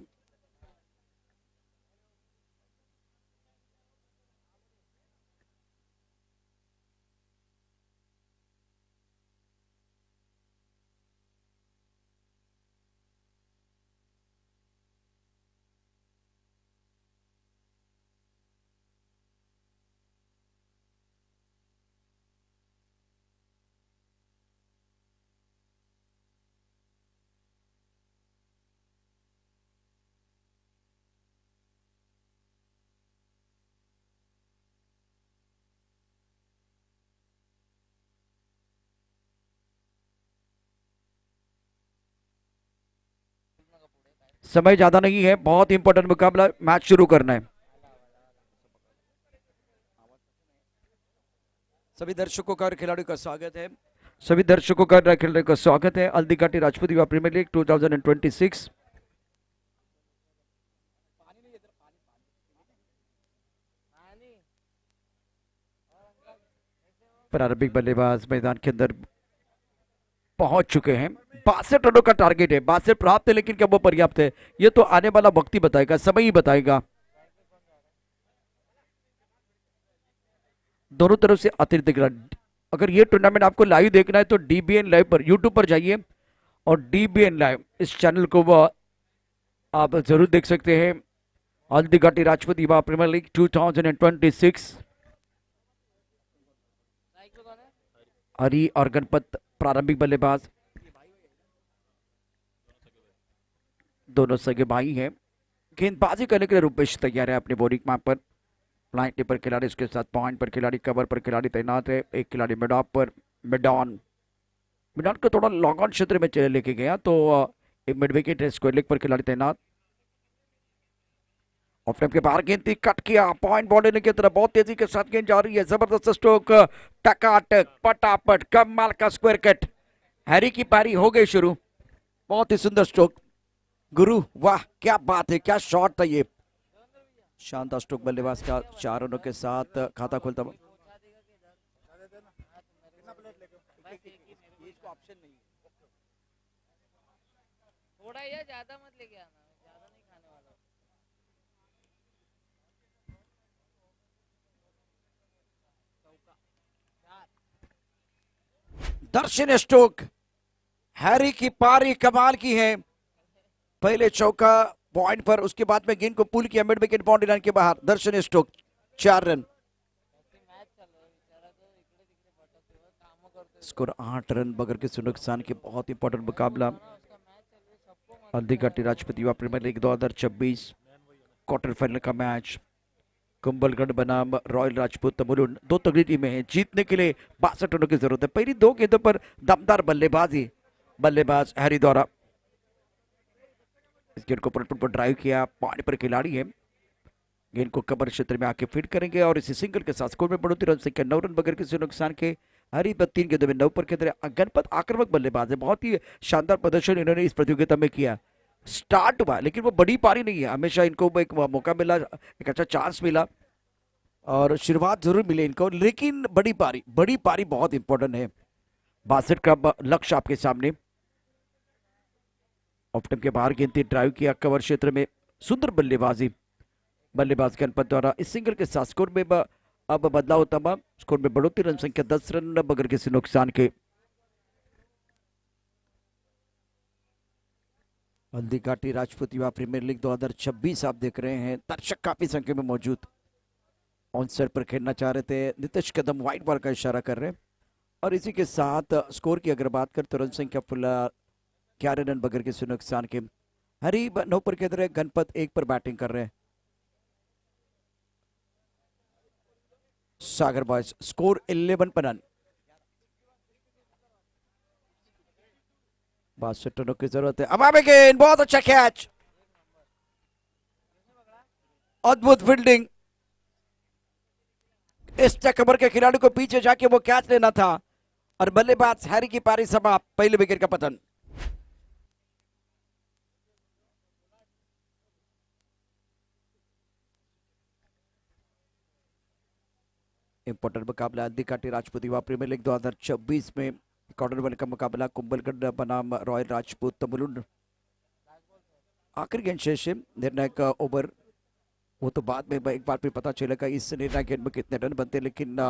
Speaker 5: समय ज्यादा नहीं है, बहुत इंपॉर्टेंट मुकाबला, मैच शुरू करना है। सभी दर्शकों का और खिलाड़ियों का स्वागत है। सभी दर्शकों का और खिलाड़ियों का स्वागत है हल्दीघाटी राजपूत युवा प्रीमियर लीग 2026। प्रारंभिक बल्लेबाज मैदान के अंदर पहुंच चुके हैं। 62 रनों का टारगेट है, 62 प्राप्त है, लेकिन क्या वो पर्याप्त है, ये तो आने वाला वक्त ही बताएगा, समय ही बताएगा। दोनों तरफ से अतिरिक्त रन। अगर ये टूर्नामेंट आपको लाइव देखना है तो डीबीएन लाइव पर यूट्यूब पर जाइए और डीबीएन लाइव इस चैनल को वो आप जरूर देख सकते हैं। हल्दीघाटी राजपूत युवा प्रीमियर लीग 2026। हरी और गणपत प्रारंभिक बल्लेबाज, दोनों सगे भाई हैं। गेंदबाजी करने के लिए रूपेश तैयार है अपने बॉलिंग मैप पर। लाइन पर खिलाड़ी, उसके साथ पॉइंट पर खिलाड़ी, कवर पर खिलाड़ी तैनात है। एक खिलाड़ी मिड ऑफ पर, मिडॉन को थोड़ा लॉन्ग ऑन क्षेत्र में चले लेके गया तो एक मिड विकेट है, स्क्वायर लेग पर खिलाड़ी तैनात। ऑफ टाइम के बाहर गेंद थी, कट किया, पॉइंट बॉल की तरफ बहुत तेजी के साथ गेंद जा रही है। जबरदस्त स्ट्रोक, टकाटक पटापट कमाल का स्क्वायर कट। हैरी की पारी हो गई शुरू। बहुत ही सुंदर स्ट्रोक गुरु, वाह क्या बात है, क्या शॉट था ये। शानदार स्ट्रोक बल्लेबाज का 4 रनों के साथ खाता खुलता।
Speaker 4: थोड़ा ये ज्यादा मत लेके आना, ज्यादा नहीं खाने वाला।
Speaker 5: दर्शन स्ट्रोक, हैरी की पारी कमाल की है। पहले चौका पॉइंट पर, उसके बाद में गेंद को पुल किया मिड विकेट बाउंड्री लाइन के बाहर। दर्शन स्ट्रोक 4 रन। स्कोर 8 रन बगैर किसी नुकसान के बहुत इंपॉर्टेंट मुकाबला हल्दीघाटी राजपूत युवा प्रीमियर लीग 2026 क्वार्टर फाइनल का मैच। कुंभलगढ़ बनाम रॉयल राजपूत तमुलुन, दो तगड़ी टीमें हैं। जीतने के लिए 62 रनों की जरूरत है। पहली दो गेंदों पर दमदार बल्लेबाजी, बल्लेबाज हैरी द्वारा इस गेंद को पलटन पर ड्राइव किया। पानी पर खिलाड़ी है, गेंद को कवर क्षेत्र में आके फीड करेंगे और इसी सिंगल के साथ स्कोर में बढ़ोतरी। रन संख्या 9 रन बगैर किसी नुकसान के। हरी 3 गेंदों में 9 पर खेल रहे। गणपत आक्रामक बल्लेबाज है, बहुत ही शानदार प्रदर्शन इन्होंने इस प्रतियोगिता में किया। स्टार्ट हुआ लेकिन वो बड़ी पारी नहीं है, हमेशा इनको एक मौका मिला, एक अच्छा चांस मिला और शुरुआत जरूर मिली इनको, लेकिन बड़ी पारी बहुत इंपॉर्टेंट है। 62 का लक्ष्य आपके सामने। ऑफ टेम के बाहर गेंद ड्राइव किया कवर क्षेत्र में, सुंदर बल्लेबाजी बल्लेबाज गणपत द्वारा। इस सिंगल के साथ स्कोर में अब बदलाव तमाम, स्कोर में बढ़ोतरी। रन संख्या 10 रन बगैर किसी नुकसान के। हल्दीघाटी राजपूत युवा प्रीमियर लीग 2026 आप देख रहे हैं। दर्शक काफी संख्या में मौजूद। ऑन साइड पर खेलना चाह रहे थे, नितेश कदम वाइट बॉल का इशारा कर रहे हैं और इसी के साथ स्कोर की अगर बात करें तो रन संख्या फिलहाल 11 रन बगैर किसी नुकसान के। हरी 9 पर खेल रहे, गणपत 1 पर बैटिंग कर रहे हैं। सागर बॉयज स्कोर 11 पर रन। 62 रनों की जरूरत है। अब गेंद, बहुत अच्छा कैच, अद्भुत फील्डिंग। इस कवर के खिलाड़ी को पीछे जाके वो कैच लेना था और बल्लेबाज हैरी की पारी समाप्त। पहले विकेट का पतन। इंपॉर्टेंट मुकाबला हल्दीघाटी राजपूत युवा प्रीमियर लीग 2026 में क्वार्टर फाइनल का मुकाबला कुंभलगढ़ बनाम रॉयल राजपूत तमुलुन। आखिरी गेंद शेष है, निर्णायक ओवर वो तो बाद में एक बार फिर पता चलेगा इस निर्णायक गेंद में कितने रन बनते हैं, लेकिन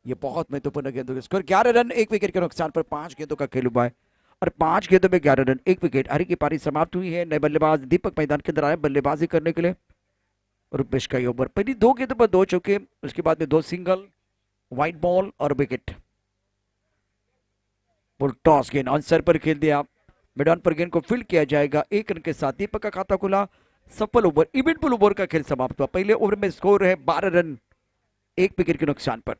Speaker 5: ये बहुत महत्वपूर्ण गेंद होगी। स्कोर 11 रन 1 विकेट के नुकसान पर 5 गेंदों का खेल हुआ है और 5 गेंदों में 11 रन 1 विकेट। हरी की पारी समाप्त हुई है। नए बल्लेबाज दीपक मैदान के अंदर आए बल्लेबाजी करने के लिए। रुपेश का ओवर, पहली 2 गेंदों पर 2 चौके, उसके बाद में 2 सिंगल, व्हाइट बॉल और विकेट। बुल टॉस गेंद ऑन सर पर खेल दिया, मैदान पर गेंद को फील्ड किया जाएगा। 1 रन के साथ दीपक का खाता खुला। सफल ओवर, इवेंटफुल ओवर का खेल समाप्त हुआ। पहले ओवर में स्कोर है 12 रन 1 विकेट के नुकसान पर।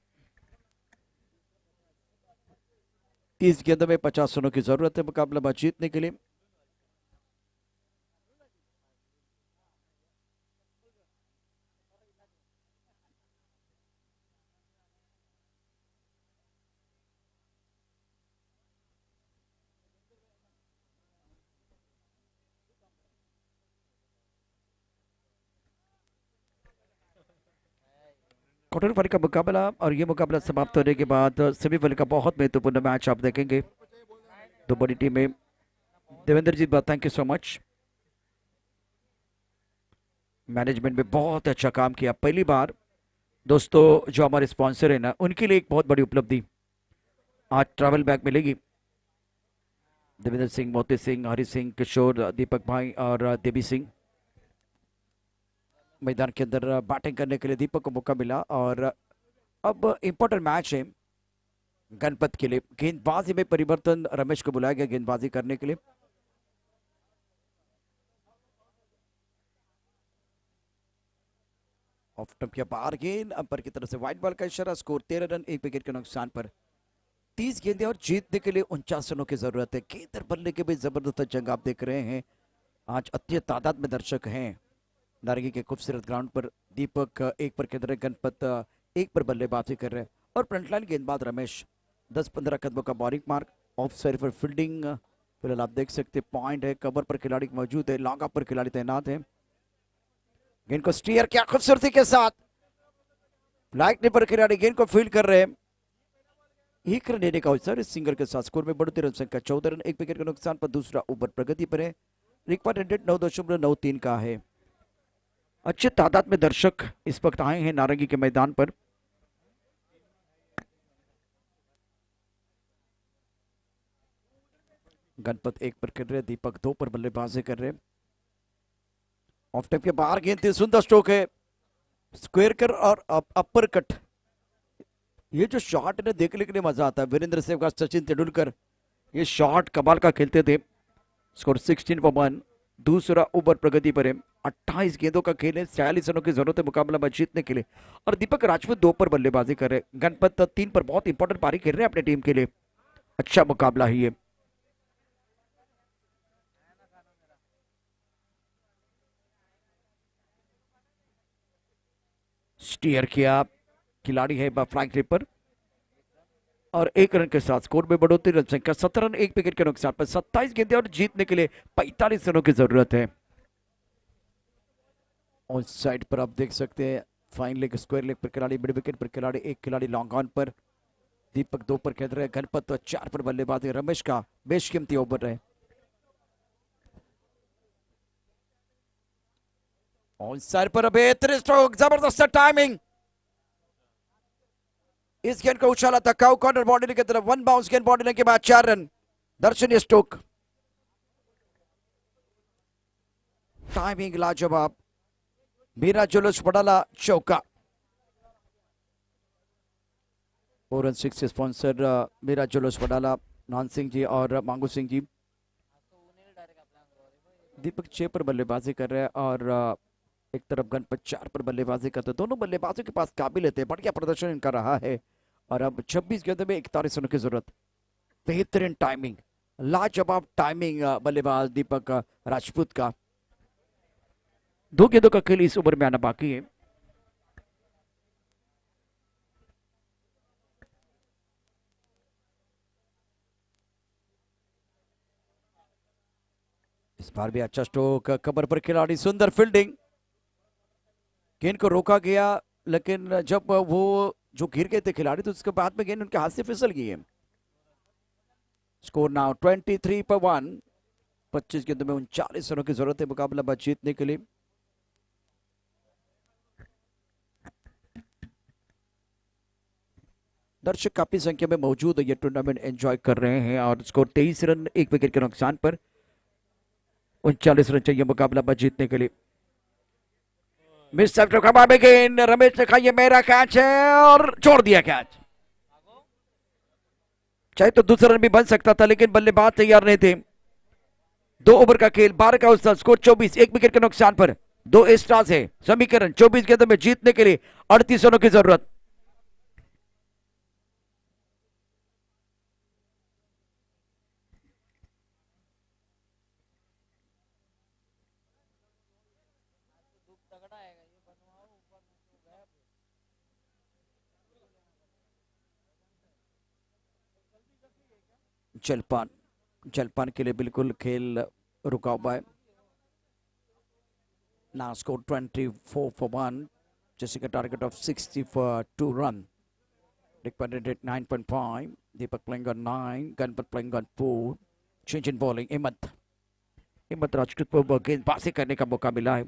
Speaker 5: 30 गेंदों में 50 रनों की जरूरत है मुकाबला जीतने के लिए। क्वार्टर फाइनल का मुकाबला और ये मुकाबला समाप्त होने के बाद सेमीफाइनल का बहुत महत्वपूर्ण मैच आप देखेंगे। दो बड़ी टीमें। Devendra ji, thank you so much. Management में बहुत अच्छा काम किया। पहली बार दोस्तों जो हमारे स्पॉन्सर है ना, उनके लिए एक बहुत बड़ी उपलब्धि, आज ट्रैवल बैग मिलेगी। देवेंद्र सिंह, मोती सिंह, हरि सिंह, किशोर, दीपक भाई और देवी सिंह मैदान के अंदर बैटिंग करने के लिए दीपक को मौका मिला। और अब इंपॉर्टेंट मैच है गणपत के लिए। गेंदबाजी में परिवर्तन, रमेश को बुलाया गया गेंदबाजी करने के लिए। ऑफ टॉप के बाहर गेंद, अंपायर की तरफ से व्हाइट बॉल का इशारा। स्कोर 13 रन 1 विकेट के नुकसान पर। 30 गेंदें और जीतने के लिए 49 रनों की जरूरत है। गेंदर बल्ले के भी जबरदस्त जंग आप देख रहे हैं। आज अत्यंत तादाद में दर्शक हैं नारंगी के खूबसूरत ग्राउंड पर। दीपक 1 पर खेल रहे, गणपत 1 पर बल्लेबाजी कर रहे हैं और फ्रंटलाइन गेंदबाज रमेश 10-15 कदमों का बॉलिंग मार्क। ऑफ साइड पर फील्डिंग फिलहाल आप देख सकते, पॉइंट है, कवर पर खिलाड़ी मौजूद है, लॉन्ग ऑफ पर खिलाड़ी तैनात है। गेंद को स्टीयर किया खूबसूरती के साथ, फ्लैग पर खिलाड़ी गेंद को फील्ड कर रहे हैं। 1 रन लेने का अवसर इस सिंगल के साथ। स्कोर में बढ़ती रन संख्या 14 रन 1 विकेट के नुकसान पर। दूसरा ओवर प्रगति पर है। रिक्वायर्ड रेट 9.93 का है। अच्छे तादाद में दर्शक इस वक्त आए हैं नारंगी के मैदान पर। गणपत 1 पर खेल रहे, दीपक 2 पर बल्लेबाजी कर रहे। ऑफ टाइम के बाहर गेंद थी, सुंदर स्ट्रोक है, स्क्वायर कर और अपर कट। ये जो शॉट है ना देखने के लिए मजा आता है। वीरेंद्र सहवाग, सचिन तेंदुलकर ये शॉट कमाल का खेलते थे। Score 16 for 1। दूसरा ओवर प्रगति पर है। 28 गेंदों का खेल है, 46 रनों की जरूरत है मुकाबला जीतने के लिए। और दीपक राजपूत 2 पर बल्लेबाजी कर रहे हैं। गणपत 3 पर बहुत इंपॉर्टेंट पारी खेल रहे हैं अपनी टीम के लिए। अच्छा मुकाबला ही है। स्टीयर किया खिलाड़ी है फ्लैग ट्रिप पर और 1 रन के साथ स्कोर में बढ़ोतरी। रन संख्या 17 रन 1 विकेट के नुकसान पर 27 गेंदें और जीतने के लिए 45 रनों की जरूरत है। ऑन साइड पर आप देख सकते हैं फाइन लेग, स्क्वायर लेग पर खिलाड़ी, मिड विकेट पर खिलाड़ी, एक खिलाड़ी लॉन्ग ऑन पर। दीपक 2 पर खेल रहे हैं। गणपत तो 4 पर बल्लेबाजी। रमेश का बेशकीमती ओवर है। ऑन साइड पर बेहतरीन स्ट्रोक, जबरदस्त टाइमिंग। इस गेंद को उछाला था काउ कॉर्नर बाउंड्री की तरफ। 1 बाउंस गेंद बाउंड्री के बाद 4 रन। दर्शनीय स्ट्रोक, टाइमिंग लाजवाब। मीरा जुलूस वडाला चौका। 4 रन 6 स्पॉन्सर मीरा जुलूस वडाला, नान सिंह जी और मांगू सिंह जी। दीपक 6 पर बल्लेबाजी कर रहे हैं और एक तरफ गणपत 4 पर बल्लेबाजी करते हैं। दोनों बल्लेबाजों के पास काबिलियत है, बढ़िया प्रदर्शन इनका रहा है। और अब 26 गेंदों में 41 रनों की जरूरत। बेहतरीन टाइमिंग, लाजवाब टाइमिंग बल्लेबाज दीपक राजपूत का। 2 गेंदों का खेल इस ओवर में आना बाकी है। इस बार भी अच्छा स्ट्रोक, कवर पर खिलाड़ी, सुंदर फील्डिंग। गेंद को रोका गया लेकिन जब वो जो गिर गए थे खिलाड़ी तो उसके बाद में गेंद उनके हाथ से फिसल गई है। Score now 23 for 1। 25 गेंदों में 39 रनों की जरूरत है मुकाबला जीतने के लिए। दर्शक काफी संख्या में मौजूद है, ये टूर्नामेंट एंजॉय कर रहे हैं। और स्कोर 23 रन 1 विकेट के नुकसान पर 39 रन चाहिए मुकाबला जीतने के लिए। मिस्टर गेंद, रमेश ने कहा ये मेरा कैच है और छोड़ दिया कैच। चाहे तो दूसरा रन भी बन सकता था लेकिन बल्लेबाज तैयार नहीं थे। 2 ओवर का खेल, 12 का उत्सव, स्कोर 24, 1 विकेट के नुकसान पर 2 एक्स्ट्रास है। समीकरण 24 गेंदों में जीतने के लिए 38 रनों की जरूरत। जलपान, जलपान के लिए बिल्कुल खेल रुका हुआ है। Now score 24 for 1, chasing a target of 62 run. Dick Pandit at 9.5, Deepak playing on 9, Ganpat playing on 4, change in bowling, हिम्मत राजपूत को गेंदबाजी करने का मौका मिला है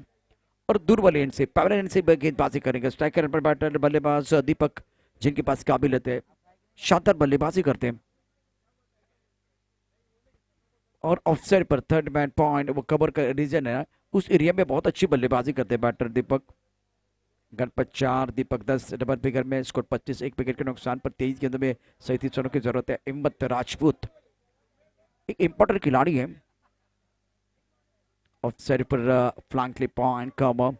Speaker 5: और दूर वाले एंड से, पावर एंड से गेंदबाजी करेंगे। स्ट्राइकर पर बैटर बल्लेबाज दीपक, जिनके पास काबिलियत है, शानदार बल्लेबाजी करते हैं। और ऑफसाइड पर थर्ड मैन पॉइंट वो कवर का रीजन है, उस एरिया में बहुत अच्छी बल्लेबाजी करते हैं बैटर दीपक। गणपत 4, दीपक 10 डबल फिगर में। स्कोर 25, 1 विकेट के नुकसान पर 23 गेंदों में 37 रनों की जरूरत है। हिम्मत राजपूत एक इंपॉर्टेंट खिलाड़ी है। ऑफसाइड पर flank point cover,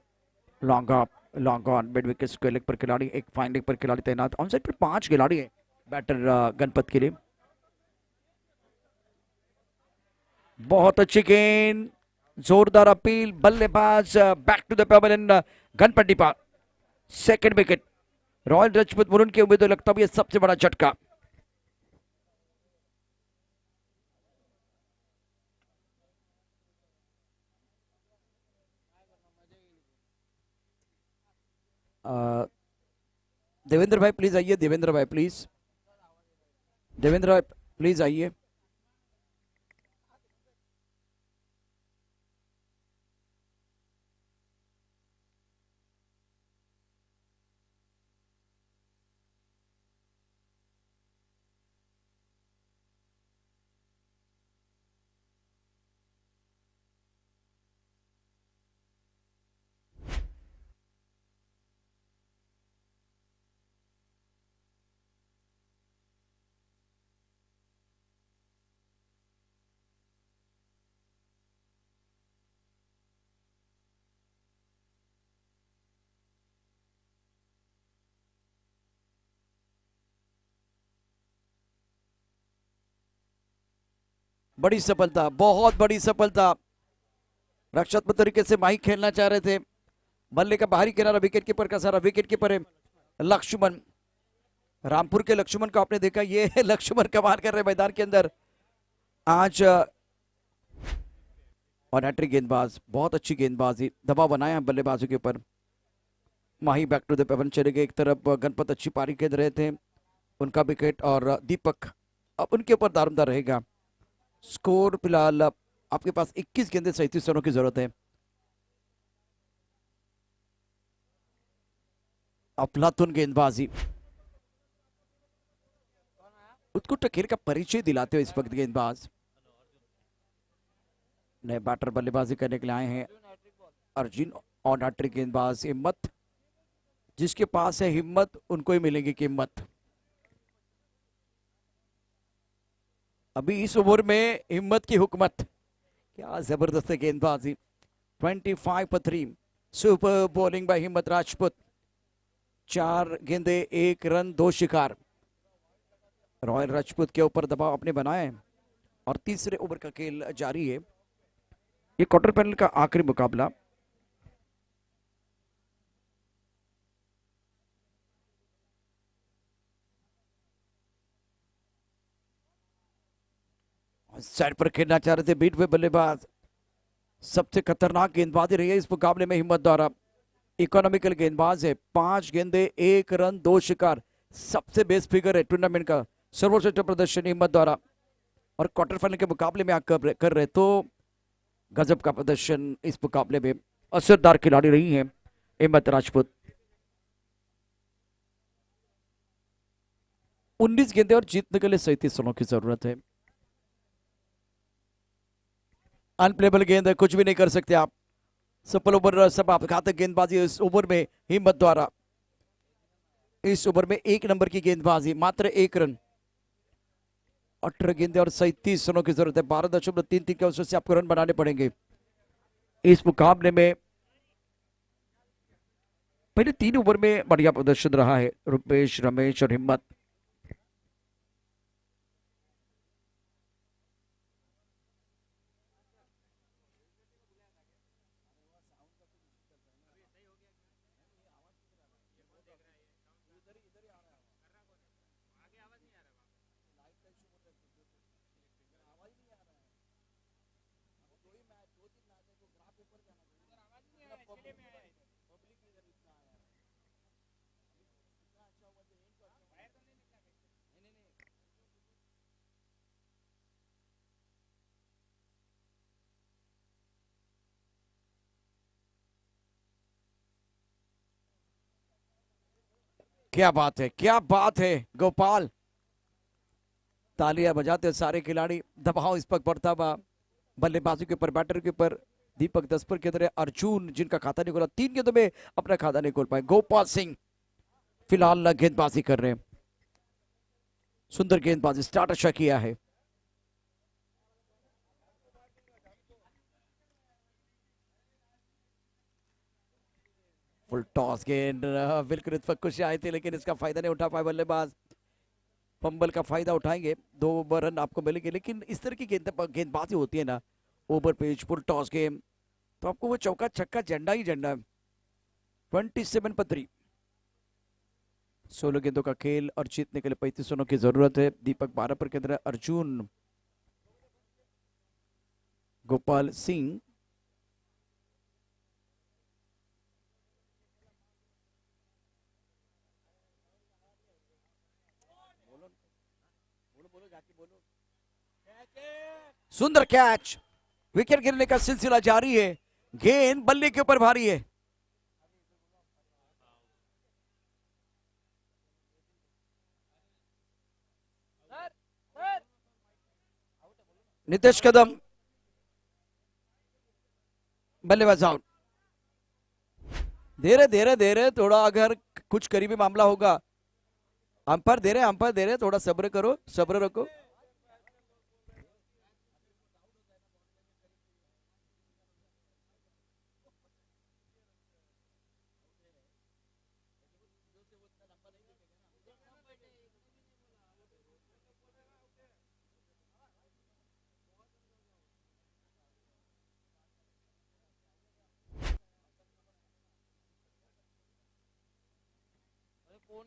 Speaker 5: long on, mid wicket square leg पर खिलाड़ी, एक फाइन लेग पर खिलाड़ी तैनात। ऑन साइड पर 5 खिलाड़ी है बैटर गणपत के लिए। बहुत अच्छी गेंद, जोरदार अपील, बल्लेबाज back to the pavilion Ganpat डिपा। Second wicket, royal Rajput Varun के उम्मीदों लगता है ये सबसे बड़ा झटका। देवेंद्र भाई प्लीज आइए, देवेंद्र भाई प्लीज, देवेंद्र भाई प्लीज आइए। बड़ी सफलता, बहुत बड़ी सफलता। रक्षात्मक तरीके से माही खेलना चाह रहे थे, बल्ले का बाहरी किनारा विकेट कीपर का सारा, विकेट कीपर है लक्ष्मण। रामपुर के लक्ष्मण को आपने देखा, ये लक्ष्मण कमाल कर रहे मैदान के अंदर आज। और हैट्रिक गेंदबाज, बहुत अच्छी गेंदबाजी, दबाव बनाया बल्लेबाजों के ऊपर। माही बैक टू द पेवन चले गए, एक तरफ गणपत अच्छी पारी खेल रहे थे, उनका विकेट, और दीपक अब उनके ऊपर दारोमदार रहेगा। स्कोर फिलहाल आपके पास 21 गेंदे 37 रनों की जरूरत है। अफलातून गेंदबाजी, उत्कृष्ट खेल का परिचय दिलाते हुए इस वक्त गेंदबाज। नए बैटर बल्लेबाजी करने के लिए आए हैं अर्जुन, और हैट्रिक गेंदबाज हिम्मत। जिसके पास है हिम्मत उनको ही मिलेगी कीमत। अभी इस ओवर में हिम्मत की हुकूमत, क्या जबरदस्त गेंदबाजी। 25 पर 3, सुपर बॉलिंग बाय हिम्मत राजपूत। 4 गेंदे 1 रन 2 शिकार। रॉयल राजपूत के ऊपर दबाव अपने बनाए, और तीसरे ओवर का खेल जारी है। ये क्वार्टर फाइनल का आखिरी मुकाबला। साइड पर खेलना चाह रहे थे बीट हुए बल्लेबाज। सबसे खतरनाक गेंदबाजी रही है इस मुकाबले में हिम्मत द्वारा। इकोनॉमिकल गेंदबाज है, 5 गेंदे 1 रन 2 शिकार, सबसे बेस्ट फिगर है टूर्नामेंट का। सर्वश्रेष्ठ प्रदर्शन हिम्मत द्वारा, और क्वार्टर फाइनल के मुकाबले में आकर कर रहे तो गजब का प्रदर्शन इस मुकाबले में। असरदार खिलाड़ी रही है हिम्मत राजपूत। 19 गेंदे और जीतने के लिए 37 रनों की जरूरत है। अनप्लेबल गेंद है, कुछ भी नहीं कर सकते आप। सफल ओवर सब आप घातक गेंदबाजी इस ओवर में हिम्मत द्वारा। इस ओवर में 1 नंबर की गेंदबाजी, मात्र 1 रन, 18 गेंदे और 37 रनों की जरूरत है। 12.33 के अवसर से आपको रन बनाने पड़ेंगे इस मुकाबले में। पहले 3 ओवर में बढ़िया प्रदर्शन रहा है रुपेश, रमेश और हिम्मत। क्या बात है, क्या बात है गोपाल। तालियां बजाते सारे खिलाड़ी। दबाव इस पर बढ़ता हुआ बल्लेबाजों के ऊपर, बैटर के ऊपर। दीपक 10 पर की तरह अर्जुन, जिनका खाता नहीं खोला, 3 गेंदों में अपना खाता नहीं खोल पाए। गोपाल सिंह फिलहाल गेंदबाजी कर रहे हैं, सुंदर गेंदबाजी, स्टार्ट अच्छा किया है। फुल टॉस गेंद, बिल्कुल इस पर कुछ आए थे लेकिन इसका फायदा नहीं उठा पाए बल्लेबाज। पंबल का फायदा उठाएंगे, 2 रन आपको मिलेंगे, लेकिन इस तरह की गेंदबाजी होती है ना, over pitch full toss game, तो आपको वो चौका छक्का झंडा ही झंडा है। 27 पर 3, 16 गेंदों का खेल और जीतने के लिए 35 रनों की जरूरत है। दीपक 12 पर केंद्र, अर्जुन, गोपाल सिंह, सुंदर कैच। विकेट गिरने का सिलसिला जारी है, गेंद बल्ले के ऊपर भारी है। नितेश कदम बल्लेबाज आउट। धीरे धीरे धीरे थोड़ा, अगर कुछ करीबी मामला होगा, अंपायर दे रहे, अंपायर दे रहे, थोड़ा सब्र करो, सब्र रखो।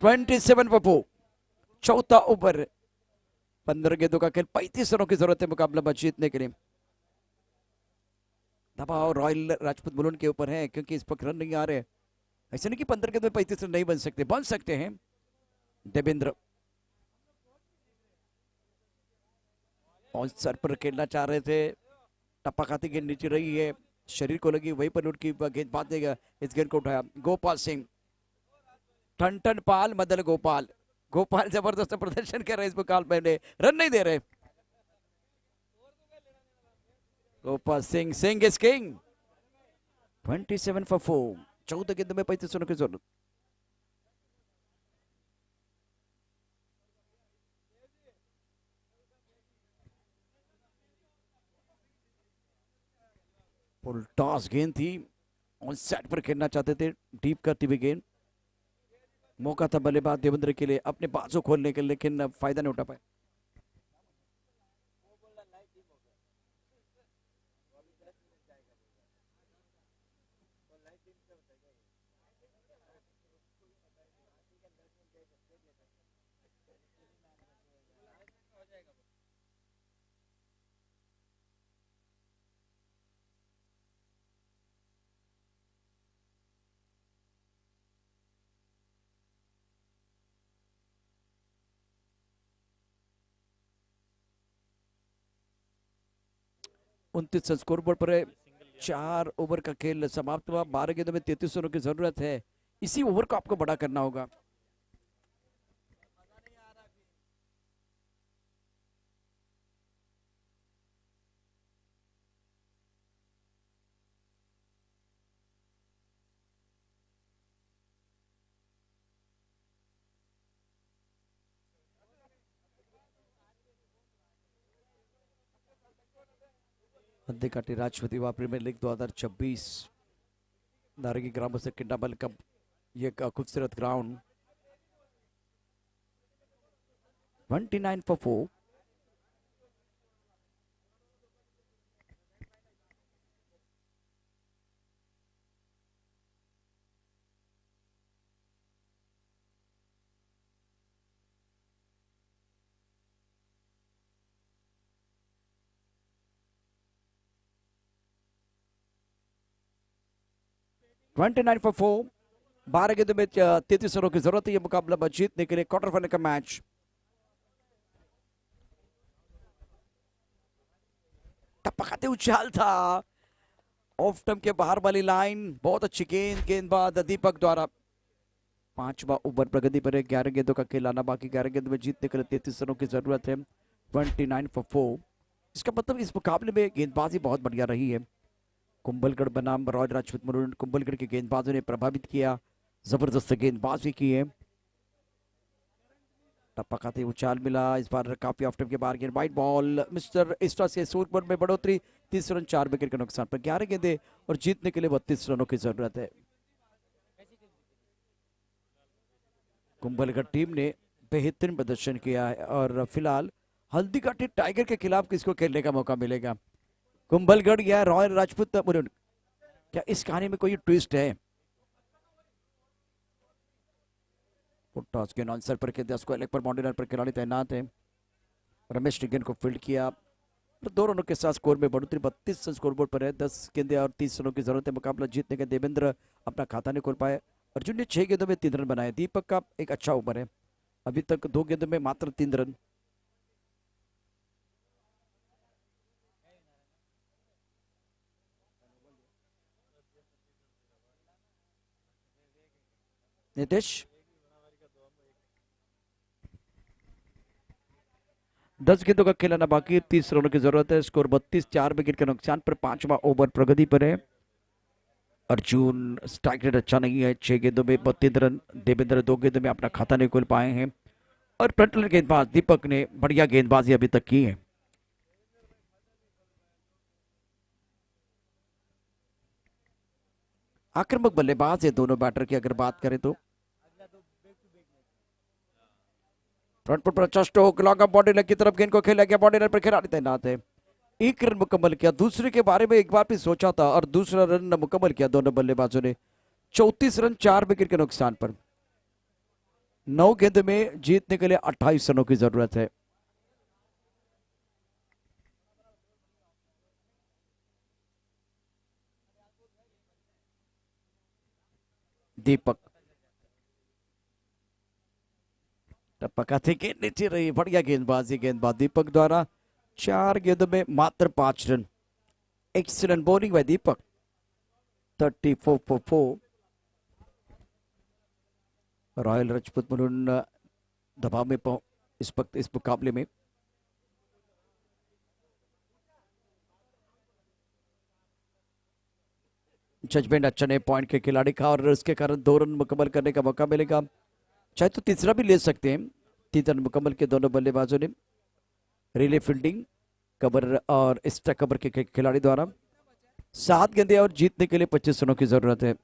Speaker 5: 27 for 4, चौथा ओवर, 15 गेंदों का खेल, 35 रनों की जरूरत है मुकाबला जीतने के लिए। दबाव रॉयल राजपूत मुलुन के ऊपर है क्योंकि इस पर रन नहीं आ रहे। ऐसे नहीं कि 15 गेंद में 35 रन नहीं बन सकते हैं। देवेंद्र और सर पर खेलना चाह रहे थे, टप्पा खाती गेंद नीचे रही है, शरीर को लगी, वहीं पर लुट की गेंद बात देगा, इस गेंद को उठाया गोपाल सिंह, ठन पाल, मदन गोपाल, गोपाल जबरदस्त प्रदर्शन कर रहे, इस मुकाबले में रन नहीं दे रहे। Gopal Singh, Singh is king, 27 for 4, 14 गेंदों में 35 रनों की जरूरत। फुल टॉस गेंद थी, ऑन सेट पर खेलना चाहते थे, डीप करती हुई गेंद, मौका था बल्लेबाज देवेंद्र के लिए अपने बाजू खोलने के लिए, लेकिन फायदा नहीं उठा पाए। उनतीस स्कोर बोर्ड पर है, 4 ओवर का खेल समाप्त हुआ, 12 गेंदों में 33 रनों की जरूरत है। इसी ओवर को आपको बड़ा करना होगा। हद्दी काटी राष्ट्रपति वा प्रीमियर लीग 2026 नारंगी ग्रामों से किंडाबल कप, ये खूबसूरत ग्राउंड, 29 for 4, ट्वेंटी 12 गेंदों में 33 रनों की जरूरत है ये मुकाबला जीतने के लिए, क्वार्टर फाइनल का मैच। टपकाते उछाल था, ऑफ टर्म के बाहर वाली लाइन, बहुत अच्छी गेंद, गेंदबाज दीपक द्वारा। 5वां ओवर प्रगति पर है, 11 गेंदों का खेल आना बाकी, 11 गेंदों में जीतने के लिए 33 रनों की जरूरत है, 29 for 4। इसका मतलब इस मुकाबले में गेंदबाजी बहुत बढ़िया रही है। कुंभलगढ़ बनाम रॉयल राजपूत मुलुंड, कुंभलगढ़ के गेंदबाजों ने प्रभावित किया, जबरदस्त गेंदबाजी की है। टप्पा खाते उछाल मिला, इस बार काफी ऑफ टाइम के बाहर गेंद, वाइड बॉल, मिस्टर इस्टा से स्कोर में बढ़ोतरी, 30 रन 4 विकेट के नुकसान पर, 11 गेंदे और जीतने के लिए 32 रनों की जरूरत है। कुंभलगढ़ टीम ने बेहतरीन प्रदर्शन किया है और फिलहाल हल्दीघाटी टाइगर के खिलाफ किसको खेलने का मौका मिलेगा, कुंभलगढ़ या रॉयल राजपूत मुलुंड? क्या इस कहानी में कोई ट्विस्ट है? टॉस के आंसर पर खेल पर बाउंड्री लाइन पर खिलाड़ी तैनात है, रमेश टिगन को फील्ड किया, 2 रनों के साथ स्कोर में बढ़ोतरी, 32 स्कोर बोर्ड पर है, 10 गेंदे और 30 रनों की जरूरत है मुकाबला जीतने के। देवेंद्र अपना खाता नहीं खोल पाए, अर्जुन ने 6 गेंदों में 3 रन बनाए, दीपक का एक अच्छा ओवर है, अभी तक 2 गेंदों में मात्र 3 रन। नितेश 10 गेंदों का खेलना बाकी, 30 रनों की जरूरत है, स्कोर 32, 4 विकेट के नुकसान पर, 5वां ओवर प्रगति पर है। अर्जुन स्ट्राइक रेट अच्छा नहीं है, 6 गेंदों में 32 रन, देवेंद्र 2 गेंदों में अपना खाता नहीं खोल पाए हैं और फ्रंटलाइन गेंदबाज दीपक ने बढ़िया गेंदबाजी अभी तक की है। आक्रामक बल्लेबाज है दोनों बैटर की अगर बात करें तो, फ्रंट फुट पर अच्छा stroke, long off body line की तरफ गेंद को खेला गया, बॉडी लाइन पर खिलाड़ी तैनात है, 1 रन मुकम्मल किया, दूसरे के बारे में एक बार भी सोचा था और दूसरा रन मुकम्मल किया दोनों बल्लेबाजों ने, 34 रन 4 विकेट के नुकसान पर। 9 गेंद में जीतने के लिए 28 रनों की जरूरत है। दीपक टपका थे गेंद नीचे रही, बढ़िया गेंदबाजी, गेंदबाज दीपक द्वारा। 4 गेंदों में मात्र 5 run. Excellent bowling bye Deepak. 34 for 4। Royal Rajput maroon दबाव में इस वक्त इस मुकाबले में। जजमेंट अच्छा नहीं पॉइंट के खिलाड़ी का, और उसके कारण 2 रन मुकम्मल करने का मौका मिलेगा। चाहे तो तीसरा भी ले सकते हैं। 3 रन मुकम्मल के दोनों बल्लेबाजों ने। रिले फील्डिंग कवर और एक्स्ट्रा कवर के खिलाड़ी द्वारा। 7 गेंदें और जीतने के लिए 25 रनों की जरूरत है।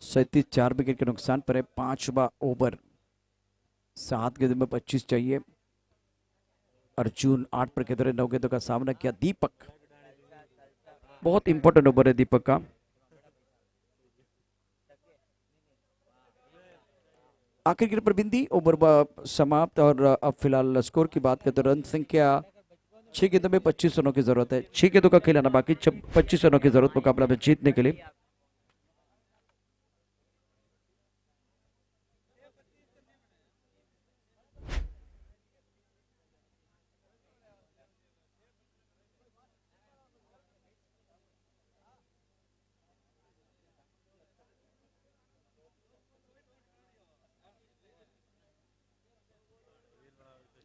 Speaker 5: सैंतीस 4 विकेट के नुकसान पर है। 5वां ओवर। 7 गेंदों में 25 चाहिए। अर्जुन 8 पर खेल रहे, 9 गेंदों का सामना किया दीपक। बहुत इंपॉर्टेंट ओवर है दीपक का। आखिर गेंद पर बिंदी, ओवर समाप्त। और अब फिलहाल स्कोर की बात करें तो रन संख्या 6 गेंदों में 25 रनों की जरूरत है। 6 गेंदों का खिलाना बाकी, 25 रनों की जरूरत मुकाबला में जीतने के लिए।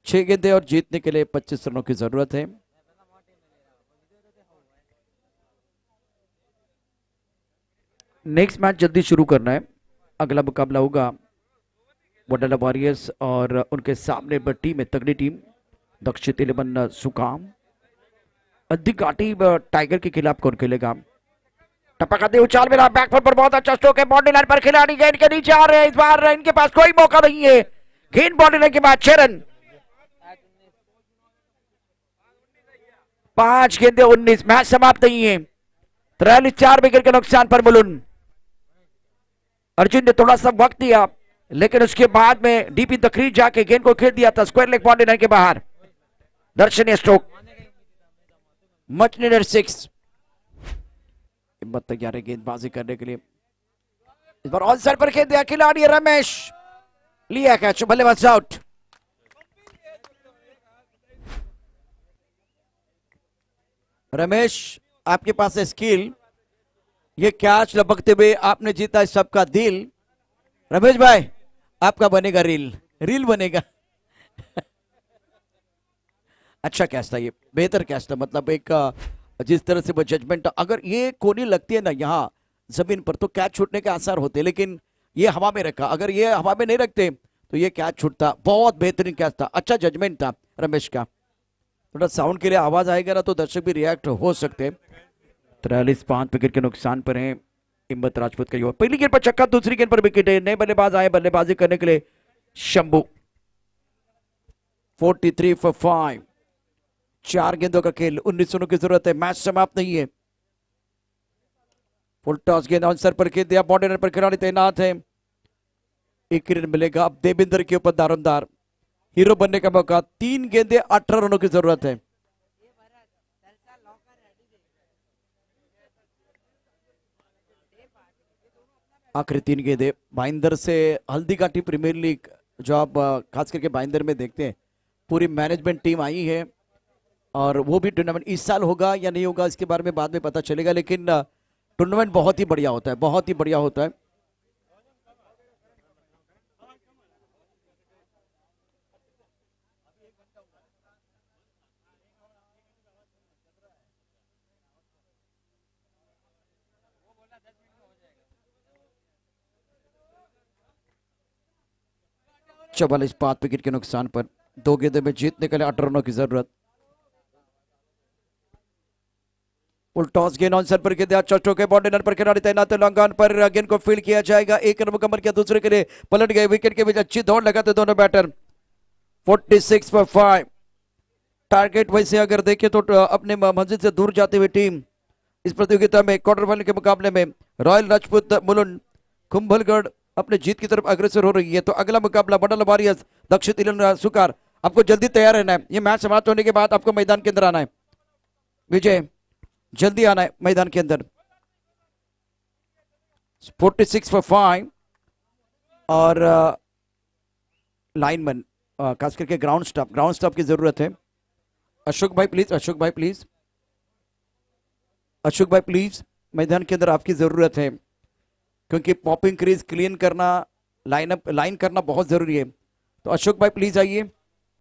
Speaker 5: छह गेंदें और जीतने के लिए 25 रनों की जरूरत है। नेक्स्ट मैच जल्दी शुरू करना है। अगला मुकाबला होगा वडाला वॉरियर्स और उनके सामने टीम है तगड़ी टीम दक्षिण 11 सुकाम। अधिक घाटी टाइगर के खिलाफ कौन खेलेगा? टपकाते उछाल मिला, बैकफुट पर बहुत अच्छा स्ट्रोक है। बाउंड्री लाइन पर खिलाड़ी गेंद के नीचे आ रहे हैं। इस बार इनके पास कोई मौका नहीं है। गेंद बाउंड्री लाइन के बाद 6 रन। 5 गेंदे 19, मैच समाप्त नहीं है। 43 4 विकेट के नुकसान पर मुलुन। अर्जुन ने थोड़ा सा वक्त दिया, लेकिन उसके बाद में डीपी तकरीर जाके गेंद को खेल दिया था स्क्वायर लेग बाउंड्री लाइन के बाहर। दर्शनीय स्ट्रोक। Much needed 6। हिम्मत तैयार है गेंदबाजी करने के लिए। इस बार ऑन साइड पर खेल दिया खिलाड़ी रमेश, लिया कैच, बल्लेबाज आउट। रमेश, आपके पास है स्किल, ये कैच लपकते हुए आपने जीता इस सबका दिल। रमेश भाई, आपका बनेगा रील, रील बनेगा। अच्छा कैच था ये, बेहतर कैच था। मतलब एक जिस तरह से वो जजमेंट, अगर ये कोनी लगती है ना यहाँ जमीन पर तो कैच छूटने के आसार होते, लेकिन ये हवा में रखा। अगर ये हवा में नहीं रखते तो ये कैच छूटता। बहुत बेहतरीन कैच था, अच्छा जजमेंट था रमेश का। थोड़ा साउंड के लिए आवाज आएगा ना तो दर्शक भी रिएक्ट हो सकते। 43 5 विकेट के नुकसान पर है हिम्मत राजपूत का युवा। पहली गेंद पर छक्का, दूसरी गेंद पर विकेट है। नए बल्लेबाज आए बल्लेबाजी करने के लिए शंभू। 43 for 5। 4 गेंदों का खेल, 19 रनों की जरूरत है। मैच समाप्त नहीं है। फुल टॉस गेंद आंसर पर खेल दिया, बाउंड्री पर खिलाड़ी तैनात है। 1 रन मिलेगा अब देवेंद्र के ऊपर दारोमदार। हीरो बनने का मौका। 3 गेंदे 18 रनों की जरूरत है। आखिरी 3 गेंदे। भाईंदर से हल्दी घाटी प्रीमियर लीग जो आप खास करके भाईंदर में देखते हैं, पूरी मैनेजमेंट टीम आई है और वो भी टूर्नामेंट इस साल होगा या नहीं होगा इसके बारे में बाद में पता चलेगा, लेकिन टूर्नामेंट बहुत ही बढ़िया होता है, बहुत ही बढ़िया होता है। चवालीस 5 विकेट के नुकसान पर 2 गेंदों में जीतने के लिए 18 रनों की जरूरत। फुल टॉस गेंद ऑन सर पर खेल दिया, चौचो के बाउंड्री पर खिलाड़ी तैनात है। लॉन्ग ऑन पर गेंद को फील्ड किया जाएगा। 1 रन मुकम्मल किया, दूसरे के लिए पलट गए। विकेट के बीच अच्छी दौड़ लगाते दोनों बैटर। 46 पर 5। टारगेट वैसे अगर देखें तो अपने मंजिल से दूर जाती हुई टीम इस प्रतियोगिता में क्वार्टर फाइनल के मुकाबले में रॉयल राजपूत मुलुंड कुंभलगढ़ अपने जीत की तरफ अग्रसर हो रही है। तो अगला मुकाबला वडाला वॉरियर्स दक्षिण इलन सुकार। आपको जल्दी तैयार रहना है, ये मैच समाप्त होने के बाद आपको मैदान के अंदर आना है। विजय जल्दी आना है मैदान के अंदर। 46 for 5 और लाइनमैन खास करके ग्राउंड स्टाफ की जरूरत है। अशोक भाई प्लीज, अशोक भाई प्लीज, अशोक भाई प्लीज, मैदान के अंदर आपकी जरूरत है क्योंकि पॉपिंग क्रीज क्लीन करना, लाइन करना बहुत जरूरी है। तो अशोक भाई प्लीज आइए।